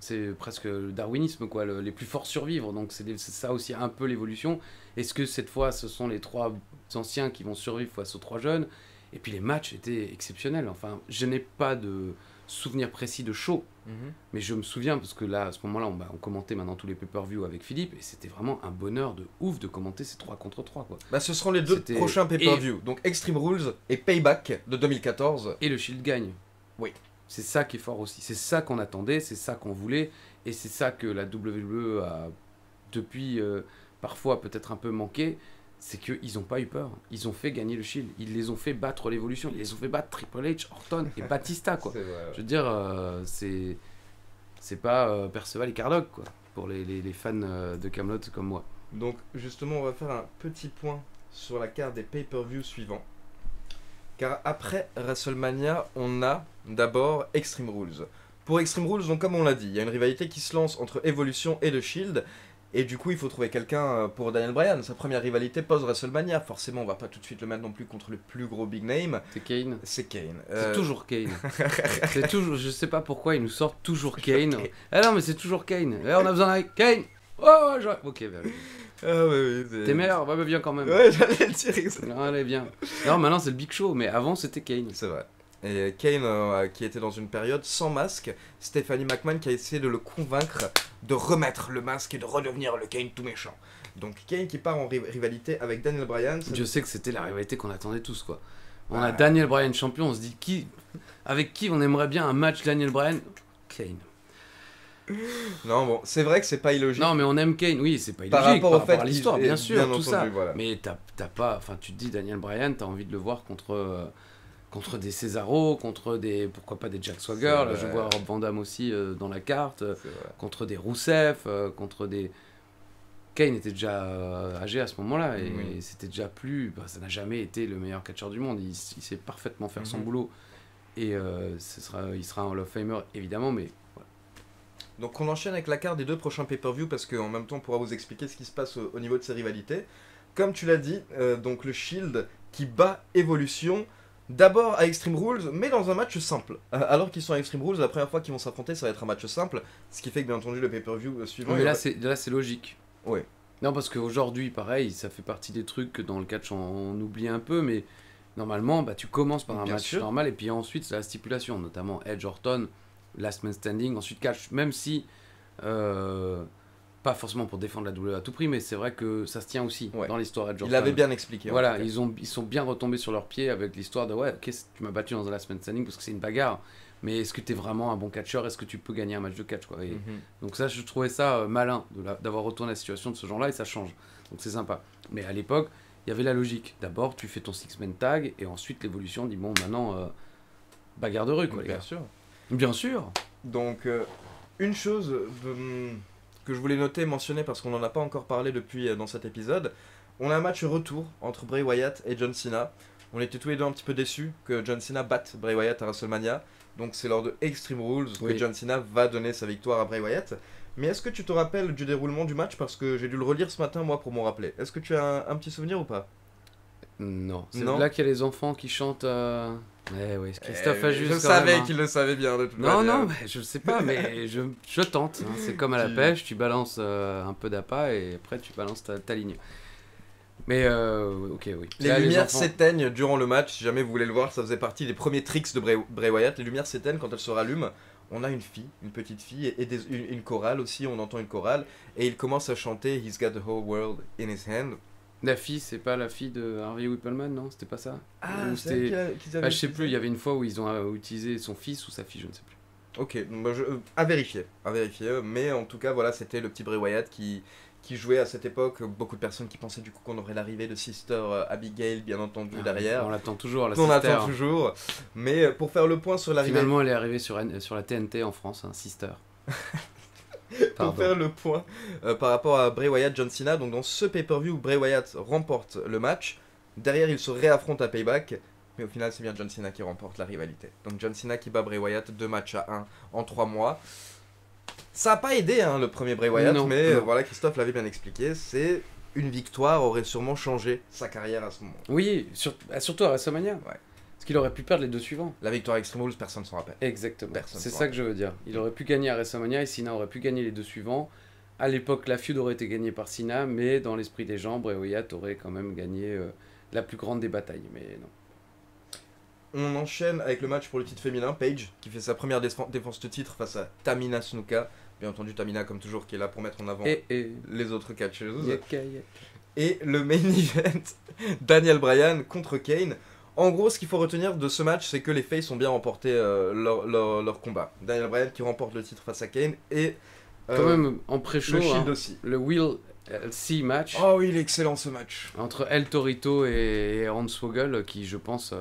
c'est presque le darwinisme, quoi, les plus forts survivre, donc c'est ça aussi un peu l'évolution. Est-ce que cette fois, ce sont les 3 anciens qui vont survivre face aux 3 jeunes? Et puis les matchs étaient exceptionnels, enfin, je n'ai pas de souvenir précis de show, mais je me souviens, parce que là, à ce moment-là, on commentait maintenant tous les pay-per-view avec Philippe, et c'était vraiment un bonheur de ouf de commenter ces 3 contre 3, quoi. Bah, ce seront les 2 prochains pay-per-view, donc Extreme Rules et Payback de 2014. Et le Shield gagne. Oui. C'est ça qui est fort aussi, c'est ça qu'on attendait, c'est ça qu'on voulait, et c'est ça que la WWE a, depuis, parfois peut-être un peu manqué, c'est qu'ils n'ont pas eu peur. Ils ont fait gagner le Shield. Ils les ont fait battre l'évolution. Ils les ont fait battre Triple H, Orton et Batista, quoi. Je veux dire, c'est pas Perceval et Kardog, quoi, pour les fans de Kaamelott comme moi. Donc, justement, on va faire un petit point sur la carte des pay-per-view suivants. Car après WrestleMania, on a d'abord Extreme Rules. Pour Extreme Rules, donc comme on l'a dit, il y a une rivalité qui se lance entre Evolution et The Shield. Et du coup, il faut trouver quelqu'un pour Daniel Bryan. Sa première rivalité post-WrestleMania. Forcément, on va pas tout de suite le mettre non plus contre le plus gros big name. C'est Kane. C'est Kane. C'est toujours Kane. C'est toujours, je sais pas pourquoi ils nous sortent toujours Kane. Ah non, mais c'est toujours Kane. Et on a besoin d'un Kane. Oh, ok, bah, ah ouais, t'es meilleur, va bien quand même. Ouais, j'allais le dire. Non, allez, bien. Non, maintenant c'est le Big Show, mais avant c'était Kane. C'est vrai. Et Kane, qui était dans une période sans masque, Stephanie McMahon qui a essayé de le convaincre de remettre le masque et de redevenir le Kane tout méchant. Donc Kane qui part en rivalité avec Daniel Bryan. Je sais que c'était la rivalité qu'on attendait tous, quoi. On a Daniel Bryan champion, on se dit avec qui on aimerait bien un match Daniel Bryan? Kane. Non, bon, c'est vrai que c'est pas illogique. Non, mais on aime Kane, oui, c'est pas illogique par rapport au fait à l'histoire, bien sûr, bien tout entendu, ça. Voilà. Mais t'as pas, enfin, tu te dis Daniel Bryan, t'as envie de le voir contre des Cesaro, contre des, pourquoi pas des Jack Swagger, là je vois Rob Van Dam aussi dans la carte, contre des Rousseff, contre des... Kane était déjà âgé à ce moment-là, et c'était déjà plus... ça n'a jamais été le meilleur catcheur du monde, il sait parfaitement faire son boulot, et il sera un Hall of Famer évidemment, mais... Voilà. Donc on enchaîne avec la carte des 2 prochains pay-per-view, parce qu'en même temps on pourra vous expliquer ce qui se passe au niveau de ces rivalités. Comme tu l'as dit, donc le Shield qui bat Evolution, d'abord à Extreme Rules, mais dans un match simple. Alors qu'ils sont à Extreme Rules, la première fois qu'ils vont s'affronter, ça va être un match simple, ce qui fait que bien entendu le pay-per-view suivant... Mais là c'est logique. Oui. Non, parce qu'aujourd'hui, pareil, ça fait partie des trucs que dans le catch on oublie un peu, mais normalement, tu commences par un match normal, et puis ensuite c'est la stipulation, notamment Edge Orton, Last Man Standing, ensuite catch, même si... pas forcément pour défendre la WWE à tout prix, mais c'est vrai que ça se tient aussi dans l'histoire Edge Orton. Il l'avait bien expliqué. Voilà, ils sont bien retombés sur leurs pieds avec l'histoire de ok, tu m'as battu dans un Last Man Standing parce que c'est une bagarre, mais est-ce que tu es vraiment un bon catcheur? Est-ce que tu peux gagner un match de catch, quoi? Donc ça, je trouvais ça malin d'avoir retourné la situation de ce genre-là, et ça change. Donc c'est sympa. Mais à l'époque, il y avait la logique. D'abord, tu fais ton six-man tag, et ensuite l'évolution dit bon, maintenant, bagarre de rue, quoi, les gars. Bien sûr. Bien sûr. Donc, une chose que je voulais noter, mentionner, parce qu'on n'en a pas encore parlé depuis dans cet épisode, on a un match retour entre Bray Wyatt et John Cena. On était tous les deux un petit peu déçus que John Cena batte Bray Wyatt à WrestleMania. Donc c'est lors de Extreme Rules que John Cena va donner sa victoire à Bray Wyatt. Mais est-ce que tu te rappelles du déroulement du match? Parce que j'ai dû le relire ce matin, moi, pour m'en rappeler. Est-ce que tu as un petit souvenir ou pas? Non. C'est là qu'il y a les enfants qui chantent... oui, Christophe a juste... Je savais qu'il le savait bien, de toute manière. Non, mais je sais pas, mais je tente. Hein. C'est comme à la pêche, tu balances un peu d'appât, et après tu balances ta ligne. Mais ok, oui. Les lumières s'éteignent durant le match, si jamais vous voulez le voir, ça faisait partie des premiers tricks de Bray Wyatt. Les lumières s'éteignent quand elles se rallument. On a une fille, une petite fille, et une chorale aussi, on entend une chorale, et il commence à chanter He's got the whole world in his hand. La fille, c'est pas la fille de Harvey Whippleman, non? C'était pas ça? Ah, c'est qu'ils avaient... je sais plus, il y avait une fois où ils ont utilisé son fils ou sa fille, je ne sais plus. Ok, donc, à vérifier, mais en tout cas, voilà, c'était le petit Bray Wyatt qui jouait à cette époque. Beaucoup de personnes qui pensaient du coup qu'on aurait l'arrivée de Sister Abigail, bien entendu, derrière. On l'attend toujours, la On Sister. attend toujours, mais pour faire le point sur l'arrivée... Finalement, elle est arrivée sur la TNT en France, hein, Sister. Pour faire le point par rapport à Bray Wyatt, John Cena, donc dans ce pay-per-view, Bray Wyatt remporte le match. Derrière, il se réaffronte à Payback. Mais au final, c'est bien John Cena qui remporte la rivalité. Donc John Cena qui bat Bray Wyatt 2 matchs à 1 en 3 mois. Ça n'a pas aidé hein, le premier Bray Wyatt, mais voilà, Christophe l'avait bien expliqué. C'est une victoire aurait sûrement changé sa carrière à ce moment. Oui, surtout à WrestleMania. Ouais. Parce qu'il aurait pu perdre les 2 suivants. La victoire Extreme Rules, personne ne s'en rappelle. Exactement. C'est ça que je veux dire. Il aurait pu gagner à WrestleMania et Cena aurait pu gagner les 2 suivants. À l'époque, la feud aurait été gagnée par Cena, mais dans l'esprit des gens, Bray Wyatt aurait quand même gagné la plus grande des batailles. Mais non. On enchaîne avec le match pour le titre féminin, Paige, qui fait sa première défense de titre face à Tamina Snuka. Bien entendu, Tamina, comme toujours, qui est là pour mettre en avant les autres catcheuses. Et le main event, Daniel Bryan contre Kane. En gros, ce qu'il faut retenir de ce match, c'est que les Faces ont bien remporté leur combat. Daniel Bryan qui remporte le titre face à Kane et... quand même, en pré-show, le Shield aussi. Le Will LC match. Oh oui, il est excellent ce match. Entre El Torito et Hornswoggle, qui je pense,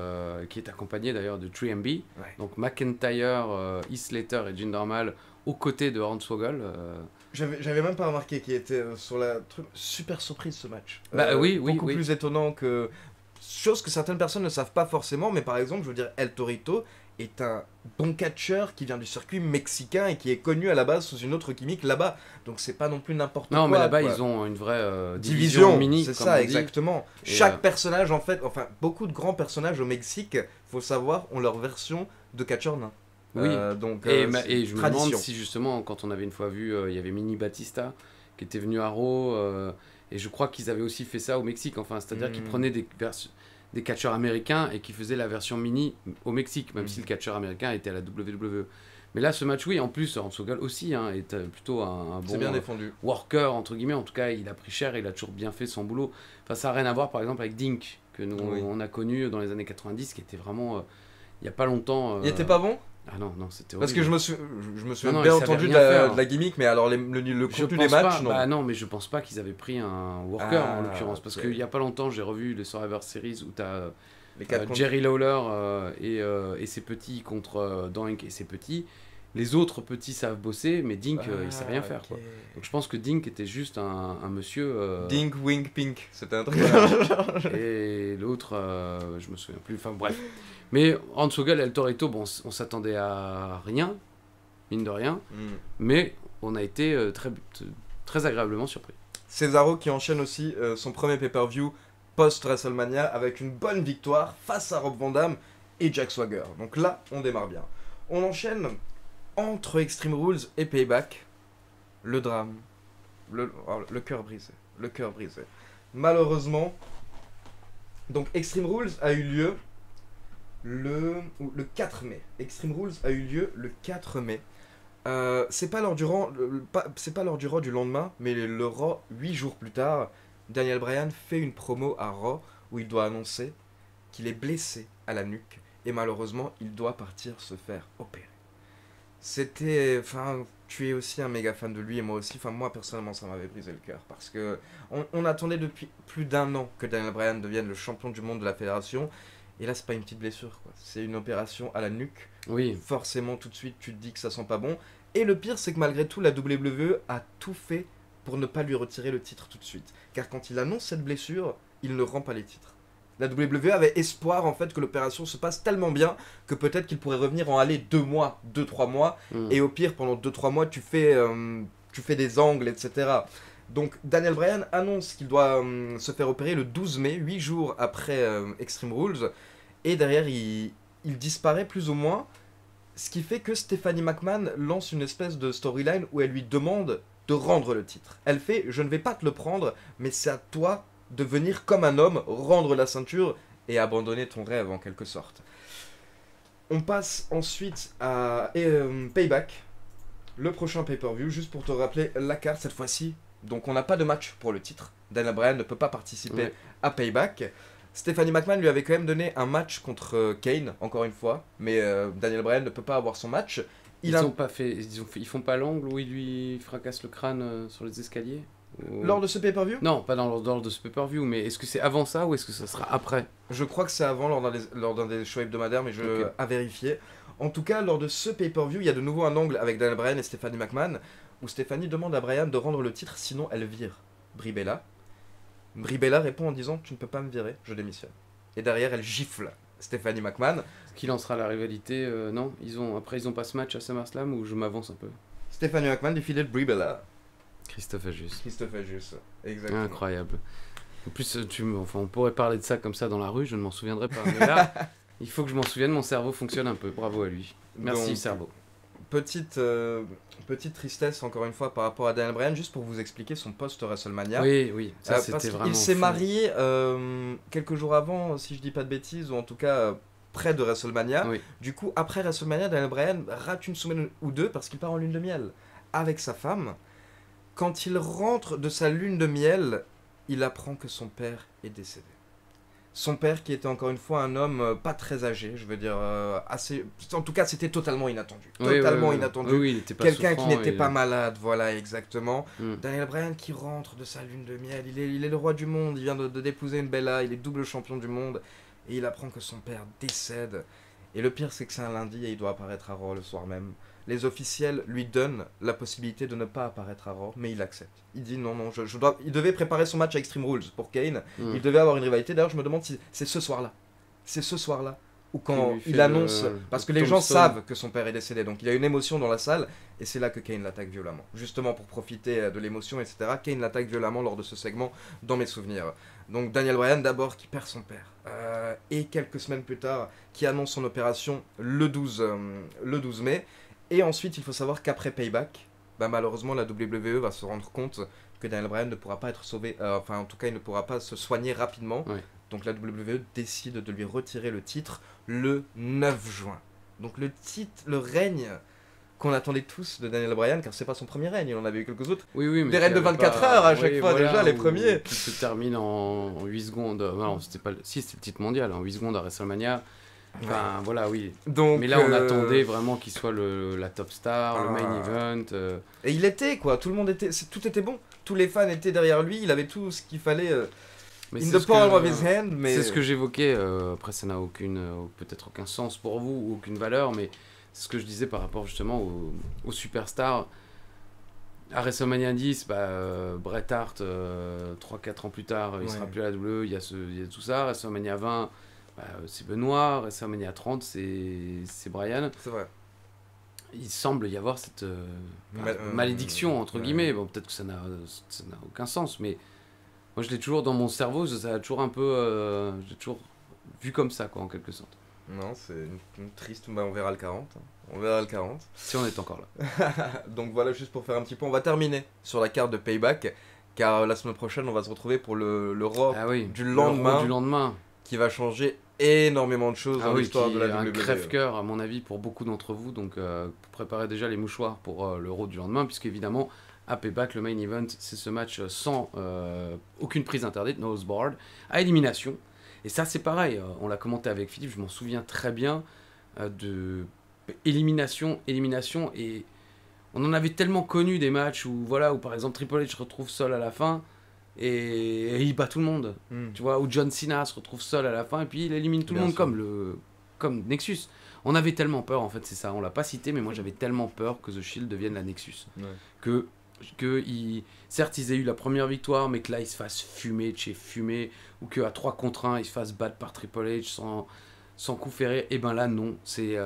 qui est accompagné d'ailleurs de 3MB. Ouais. Donc McIntyre, Heath Slater et Jinder Mahal aux côtés de Hornswoggle. J'avais même pas remarqué qu'il était sur la truc. Super surprise ce match. Oui. Beaucoup plus étonnant que. Chose que certaines personnes ne savent pas forcément, mais par exemple, je veux dire, El Torito est un bon catcheur qui vient du circuit mexicain et qui est connu à la base sous une autre gimmick là-bas. Donc c'est pas non plus n'importe quoi. Non, mais là-bas, ils ont une vraie division mini. C'est ça, exactement. Chaque personnage, en fait, enfin, beaucoup de grands personnages au Mexique, faut savoir, ont leur version de catcheur nain. Oui, donc, et je me demande si justement, quand on avait une fois vu, il y avait Mini Batista qui était venu à Raw, et je crois qu'ils avaient aussi fait ça au Mexique, enfin, c'est-à-dire qu'ils prenaient des catcheurs américains et qui faisaient la version mini au Mexique, même si le catcheur américain était à la WWE. Mais là, ce match, oui, en plus, Hornswoggle aussi est plutôt un bon bien défendu. Worker, entre guillemets. En tout cas, il a pris cher et il a toujours bien fait son boulot. Enfin, ça n'a rien à voir, par exemple, avec Dink, que nous, on a connu dans les années 90, qui était vraiment, il n'y a pas longtemps... Il était pas bon ? Ah non, c'était horrible. Parce que je me suis bien entendu de la gimmick, mais alors le contenu des matchs, non. Bah non, mais je pense pas qu'ils avaient pris un worker en l'occurrence. Parce qu'il y a pas longtemps, j'ai revu les Survivor Series où t'as Jerry Lawler et ses petits contre Doink et ses petits. Les autres petits savent bosser, mais Dink, il sait rien faire. Quoi. Donc je pense que Dink était juste un monsieur... Dink, Wink, Pink, c'était un truc. Voilà. Et l'autre, je me souviens plus. Enfin bref. Mais Hornswoggle et El Torito, bon, on s'attendait à rien, mine de rien, mais on a été très agréablement surpris. Cesaro qui enchaîne aussi son premier pay-per-view post-WrestleMania avec une bonne victoire face à Rob Van Dam et Jack Swagger. Donc là, on démarre bien. On enchaîne entre Extreme Rules et Payback. Le drame. Le cœur brisé. Le cœur brisé. Malheureusement, donc Extreme Rules a eu lieu le 4 mai. Extreme Rules a eu lieu le 4 mai. C'est pas lors du Raw du lendemain, mais le Raw 8 jours plus tard. Daniel Bryan fait une promo à Raw où il doit annoncer qu'il est blessé à la nuque et malheureusement il doit partir se faire opérer. C'était... Enfin, tu es aussi un méga fan de lui et moi aussi. Enfin, moi personnellement ça m'avait brisé le cœur parce que on attendait depuis plus d'1 an que Daniel Bryan devienne le champion du monde de la fédération. Et là, c'est pas une petite blessure, quoi. C'est une opération à la nuque. Oui. Forcément, tout de suite, tu te dis que ça sent pas bon. Et le pire, c'est que malgré tout, la WWE a tout fait pour ne pas lui retirer le titre tout de suite. Car quand il annonce cette blessure, il ne rend pas les titres. La WWE avait espoir, en fait, que l'opération se passe tellement bien que peut-être qu'il pourrait revenir en aller 2-3 mois. Et au pire, pendant 2-3 mois, tu fais des angles, etc. Donc Daniel Bryan annonce qu'il doit se faire opérer le 12 mai, 8 jours après Extreme Rules, et derrière il disparaît plus ou moins, ce qui fait que Stephanie McMahon lance une espèce de storyline où elle lui demande de rendre le titre. Elle fait « Je ne vais pas te le prendre, mais c'est à toi de venir comme un homme, rendre la ceinture et abandonner ton rêve en quelque sorte. » On passe ensuite à Payback, le prochain pay-per-view, juste pour te rappeler la carte cette fois-ci. Donc on n'a pas de match pour le titre. Daniel Bryan ne peut pas participer à Payback. Stephanie McMahon lui avait quand même donné un match contre Kane, encore une fois. Mais Daniel Bryan ne peut pas avoir son match. Ils font pas l'angle où il lui fracasse le crâne sur les escaliers Lors de ce pay-per-view? Non, pas lors de ce pay-per-view, mais est-ce que c'est avant ça ou est-ce que ça sera après? Je crois que c'est avant, lors d'un des shows hebdomadaires, mais à vérifier. En tout cas, lors de ce pay-per-view, il y a de nouveau un angle avec Daniel Bryan et Stephanie McMahon, où Stephanie demande à Bryan de rendre le titre, sinon elle vire Brie Bella. Brie Bella répond en disant « Tu ne peux pas me virer, je démissionne ». Et derrière, elle gifle Stephanie McMahon. Qui lancera la rivalité non, ils ont pas ce match à SummerSlam où je m'avance un peu. Stephanie McMahon défilait de Brie Bella. Christophe Ajus, exactement. Incroyable. En plus, on pourrait parler de ça comme ça dans la rue, je ne m'en souviendrai pas. Mais là, il faut que je m'en souvienne, mon cerveau fonctionne un peu. Bravo à lui. Merci, Donc, cerveau. Petite tristesse, encore une fois, par rapport à Daniel Bryan, juste pour vous expliquer son post-WrestleMania. Oui, ça c'était vraiment. Il s'est marié quelques jours avant, si je dis pas de bêtises, ou en tout cas près de WrestleMania. Oui. Du coup, après WrestleMania, Daniel Bryan rate une semaine ou deux parce qu'il part en lune de miel avec sa femme. Quand il rentre de sa lune de miel, il apprend que son père est décédé. Son père qui était encore une fois un homme pas très âgé, je veux dire assez... En tout cas, c'était totalement inattendu. Inattendu. Oui, il était pas quelqu'un qui souffrant n'était pas malade, voilà, exactement. Mm. Daniel Bryan qui rentre de sa lune de miel, il est le roi du monde, il vient d'épouser une Bella, il est double champion du monde, et il apprend que son père décède. Et le pire, c'est que c'est un lundi et il doit apparaître à Raw le soir même. Les officiels lui donnent la possibilité de ne pas apparaître à Raw, mais il accepte. Il dit non, je dois... Il devait préparer son match à Extreme Rules pour Kane. Il devait avoir une rivalité. D'ailleurs, je me demande si c'est ce soir-là. C'est ce soir-là. Ou quand il annonce... Parce que les gens savent que son père est décédé. Donc il y a une émotion dans la salle. Et c'est là que Kane l'attaque violemment. Justement pour profiter de l'émotion, etc. Kane l'attaque violemment lors de ce segment, dans mes souvenirs. Donc Daniel Bryan d'abord qui perd son père. Et quelques semaines plus tard, qui annonce son opération le 12 mai. Et ensuite, il faut savoir qu'après Payback, malheureusement, la WWE va se rendre compte que Daniel Bryan ne pourra pas être sauvé, enfin, en tout cas, il ne pourra pas se soigner rapidement. Ouais. Donc la WWE décide de lui retirer le titre le 9 juin. Donc le règne qu'on attendait tous de Daniel Bryan, car c'est pas son premier règne, il en avait eu quelques autres. Oui, mais des règnes de 24 heures à chaque fois, déjà, les premiers. Qui se termine en 8 secondes. Non, c'était pas... Si, c'était le titre mondial, en 8 secondes à WrestleMania. Enfin, voilà, oui. Donc, mais là, on attendait vraiment qu'il soit la top star, le main event. Et il était, quoi. Tout le monde était... Tout était bon. Tous les fans étaient derrière lui. Il avait tout ce qu'il fallait in the palm of his hand. Mais... C'est ce que j'évoquais. Après, ça n'a peut-être aucun sens pour vous, ou aucune valeur, mais c'est ce que je disais par rapport justement aux superstars. À WrestleMania 10, Bret Hart, 3-4 ans plus tard, il sera plus à la WWE, il y a tout ça. WrestleMania 20... c'est Benoît, WrestleMania 30, c'est Bryan. C'est vrai. Il semble y avoir cette malédiction, entre guillemets. Bon, peut-être que ça n'a aucun sens, mais moi je l'ai toujours dans mon cerveau, ça a toujours un peu... j'ai toujours vu comme ça, quoi, en quelque sorte. Non, c'est une triste... on verra le 40. On verra le 40. Si on est encore là. Donc voilà, juste pour faire un petit point, on va terminer sur la carte de Payback, car la semaine prochaine, on va se retrouver pour le Raw du lendemain. Qui va changer énormément de choses dans l'histoire de la WWE. Un crève-cœur à mon avis pour beaucoup d'entre vous, donc préparez déjà les mouchoirs pour l'Euro du lendemain, puisque évidemment à Payback, le main event, c'est ce match sans aucune prise interdite, no holds barred, à élimination. Et ça c'est pareil, on l'a commenté avec Philippe, je m'en souviens très bien de élimination, et on en avait tellement connu des matchs où par exemple Triple H se retrouve seul à la fin, et il bat tout le monde, tu vois, où John Cena se retrouve seul à la fin et puis il élimine tout le monde comme Nexus. On avait tellement peur, en fait, c'est ça, on l'a pas cité, mais moi j'avais tellement peur que The Shield devienne la Nexus. Que certes ils aient eu la première victoire, mais que là ils se fassent fumer de chez fumer, ou qu'à 3 contre 1 ils se fassent battre par Triple H sans coup ferré. Et ben là non, c'est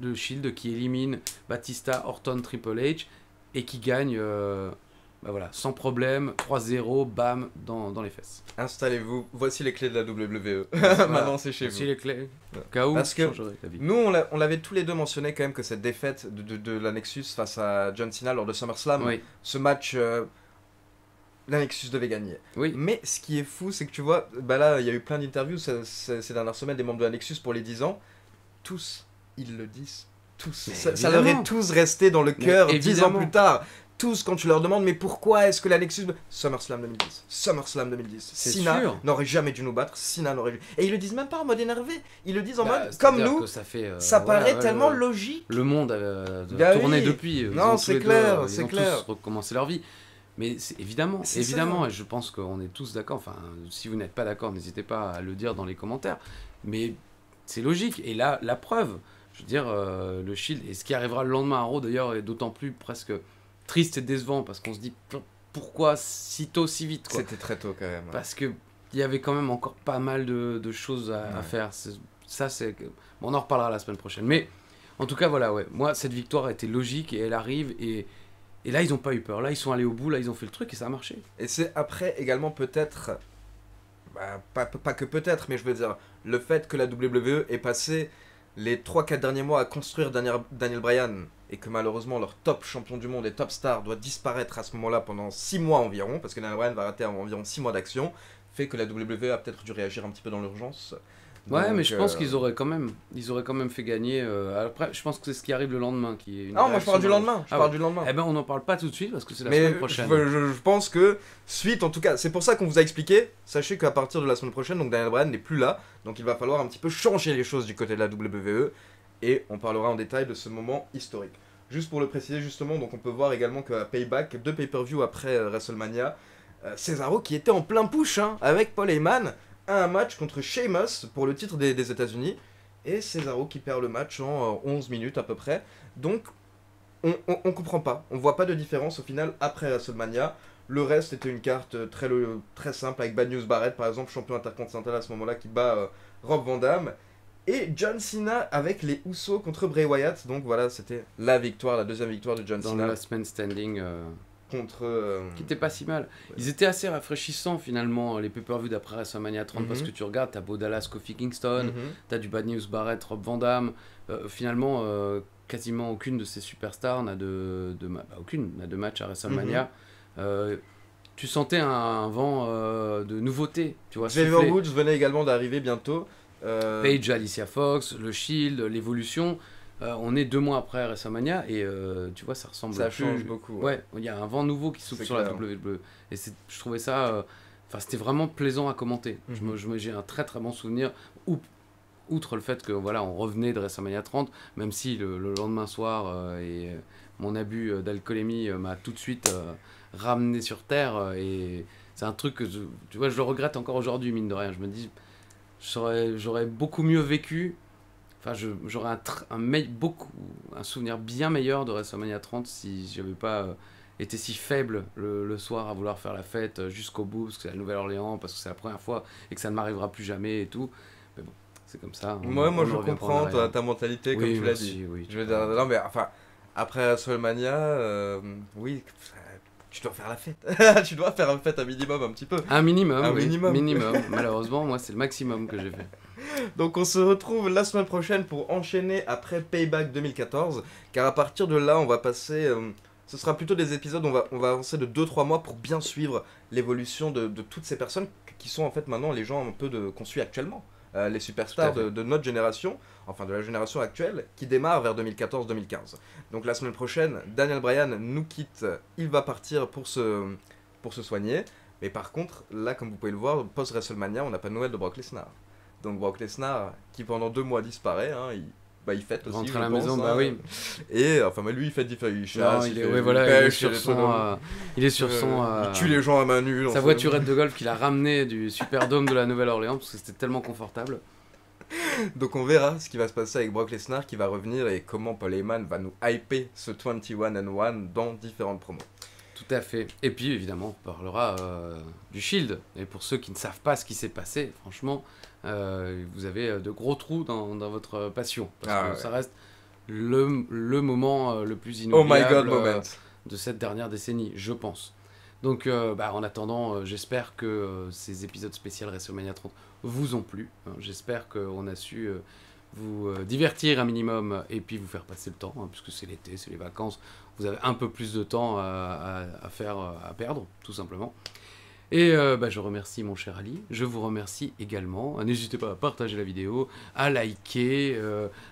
le Shield qui élimine Batista, Orton, Triple H et qui gagne sans problème, 3-0, bam, dans les fesses. Installez-vous, voici les clés de la WWE. Maintenant c'est chez vous. Voici les clés. Cas où, parce que nous on l'avait tous les deux mentionné quand même que cette défaite de la Nexus face à John Cena lors de SummerSlam, ce match, la Nexus devait gagner. Oui. Mais ce qui est fou, c'est que tu vois, là il y a eu plein d'interviews ces dernières semaines des membres de la Nexus pour les 10 ans. Tous, ils le disent. Ça leur est tous resté dans le cœur 10 ans plus tard. tous, quand tu leur demandes, mais pourquoi est-ce que la Nexus... SummerSlam 2010. SummerSlam 2010. Cena n'aurait jamais dû nous battre. Cena n'aurait... Et ils le disent même pas en mode énervé. Ils le disent en mode, comme nous, ça paraît tellement logique. Le monde a tourné depuis. Non, c'est clair, c'est clair. Ils ont tous recommencé leur vie. Mais c'est évidemment, et je pense qu'on est tous d'accord. Enfin, si vous n'êtes pas d'accord, n'hésitez pas à le dire dans les commentaires. Mais c'est logique. Et là, la preuve, je veux dire, le Shield, et ce qui arrivera le lendemain à Raw d'ailleurs, est d'autant plus presque triste et décevant, parce qu'on se dit pourquoi si tôt, si vite, quoi. C'était très tôt quand même. Parce qu'il y avait quand même encore pas mal de choses à faire. Ça, c'est... Bon, on en reparlera la semaine prochaine. Mais en tout cas, voilà, ouais. Moi, cette victoire était logique et elle arrive. Et là, ils n'ont pas eu peur. Là, ils sont allés au bout. Là, ils ont fait le truc et ça a marché. Et c'est après également peut-être... pas que peut-être, mais je veux dire, le fait que la WWE est passée les 3-4 derniers mois à construire Daniel Bryan, et que malheureusement leur top champion du monde et top star doit disparaître à ce moment-là pendant 6 mois environ, parce que Daniel Bryan va rater environ 6 mois d'action, fait que la WWE a peut-être dû réagir un petit peu dans l'urgence. Ouais, donc, mais je pense qu'ils auraient quand même fait gagner. Après, je pense que c'est ce qui arrive le lendemain qui est une non, moi je parle du lendemain. Du lendemain. Eh ben, on n'en parle pas tout de suite parce que c'est la semaine prochaine. Je pense que suite, en tout cas, c'est pour ça qu'on vous a expliqué. Sachez qu'à partir de la semaine prochaine, donc Daniel Bryan n'est plus là, donc il va falloir un petit peu changer les choses du côté de la WWE, et on parlera en détail de ce moment historique. Juste pour le préciser justement, donc on peut voir également qu'à Payback, 2 pay-per-view après WrestleMania, Cesaro qui était en plein push avec Paul Heyman, a un match contre Sheamus pour le titre des États-Unis, et Cesaro qui perd le match en 11 minutes à peu près. Donc on comprend pas, on voit pas de différence au final après WrestleMania. Le reste était une carte très simple avec Bad News Barrett par exemple, champion intercontinental à ce moment-là, qui bat Rob Van Dam. Et John Cena avec les Usos contre Bray Wyatt. Donc voilà, c'était la deuxième victoire de John Cena. Dans le last man standing. Contre... Qui était pas si mal. Ils étaient assez rafraîchissants finalement, les pay-per-view d'après WrestleMania 30, parce que tu regardes, t'as Bo Dallas, Kofi Kingston, t'as du Bad News Barrett, Rob Van Dam. Finalement, quasiment aucune de ces superstars n'a de match à WrestleMania. Tu sentais un vent de nouveauté, tu vois. Xavier Woods venait également d'arriver bientôt. Page, Alicia Fox, le Shield, l'évolution. On est 2 mois après WrestleMania et tu vois, ça ressemble. Ça change beaucoup. Ouais, il y a un vent nouveau qui souffle sur la WWE. Et je trouvais ça. C'était vraiment plaisant à commenter. J'ai un très très bon souvenir. Outre le fait que voilà, on revenait de WrestleMania 30, même si le lendemain soir et mon abus d'alcoolémie m'a tout de suite ramené sur terre. Et c'est un truc que tu vois, je le regrette encore aujourd'hui, mine de rien. Je me dis, j'aurais beaucoup mieux vécu. Enfin, j'aurais un souvenir bien meilleur de WrestleMania 30 si j'avais pas été si faible le soir à vouloir faire la fête jusqu'au bout, parce que c'est la Nouvelle-Orléans, parce que c'est la première fois et que ça ne m'arrivera plus jamais et tout. Mais bon, c'est comme ça. Moi je comprends ta mentalité, comme tu l'as dit. Oui, je veux dire, non, mais enfin, après WrestleMania, oui, tu dois faire la fête. Tu dois faire la fête un minimum, un petit peu. Un minimum. Malheureusement, moi, c'est le maximum que j'ai fait. Donc on se retrouve la semaine prochaine pour enchaîner après Payback 2014, car à partir de là on va passer, ce sera plutôt des épisodes, on va avancer de 2-3 mois pour bien suivre l'évolution de toutes ces personnes qui sont en fait maintenant les gens un peu qu'on suit actuellement, les superstars de notre génération, enfin de la génération actuelle, qui démarre vers 2014-2015. Donc la semaine prochaine, Daniel Bryan nous quitte, il va partir pour se soigner, mais par contre là comme vous pouvez le voir, post-WrestleMania on n'a pas de nouvelles de Brock Lesnar. Donc Brock Lesnar, qui pendant 2 mois disparaît, il fête aussi. Rentre à la maison, bah oui. Et enfin, lui, il fête différents. Il chasse, il est sur son. Il tue les gens à main nue. Sa voiturette de golf qu'il a ramenée du Superdome de la Nouvelle-Orléans, parce que c'était tellement confortable. Donc on verra ce qui va se passer avec Brock Lesnar qui va revenir et comment Paul Heyman va nous hyper ce 21-1 dans différentes promos. Tout à fait. Et puis évidemment, on parlera du Shield. Et pour ceux qui ne savent pas ce qui s'est passé, franchement, vous avez de gros trous dans votre passion. Parce que ça reste le moment le plus inoubliable de cette dernière décennie, je pense. Donc en attendant, j'espère que ces épisodes spéciaux WrestleMania 30 vous ont plu. J'espère qu'on a su vous divertir un minimum et puis vous faire passer le temps, puisque c'est l'été, c'est les vacances. Vous avez un peu plus de temps à perdre, tout simplement. Et je remercie mon cher Ali, je vous remercie également. N'hésitez pas à partager la vidéo, à liker,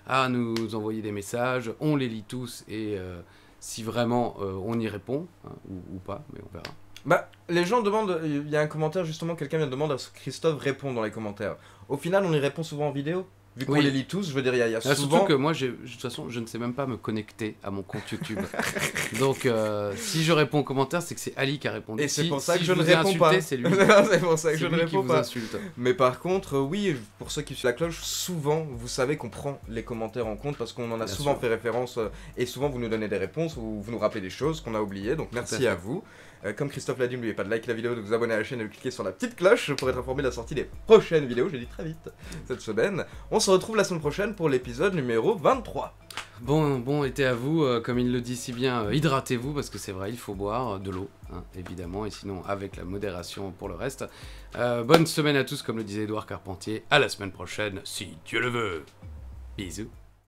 à nous envoyer des messages, on les lit tous et si vraiment on y répond, hein, ou pas, mais on verra. Bah, les gens demandent, il y a un commentaire justement, quelqu'un vient de demander à ce que Christophe répond dans les commentaires. Au final, on y répond souvent en vidéo. Vu qu'on les lit tous, je veux dire, il y a souvent... Surtout que moi, de toute façon, je ne sais même pas me connecter à mon compte YouTube. Donc, si je réponds aux commentaires, c'est que c'est Ali qui a répondu. Et c'est pour ça que si je ne vous ai réponds pas. C'est lui. C'est pour ça que je ne réponds pas. Insulte. Mais par contre, oui, pour ceux qui suivent la cloche, souvent, vous savez qu'on prend les commentaires en compte parce qu'on en a souvent fait référence et souvent vous nous donnez des réponses ou vous nous rappelez des choses qu'on a oubliées. Donc merci à vous. Comme Christophe l'a dit, n'oubliez pas de liker la vidéo, de vous abonner à la chaîne et de cliquer sur la petite cloche pour être informé de la sortie des prochaines vidéos. Je dis très vite cette semaine. On se retrouve la semaine prochaine pour l'épisode numéro 23. Bon été à vous, comme il le dit si bien, hydratez-vous parce que c'est vrai, il faut boire de l'eau, hein, évidemment, et sinon avec la modération pour le reste. Bonne semaine à tous, comme le disait Édouard Carpentier, à la semaine prochaine, si Dieu le veut. Bisous.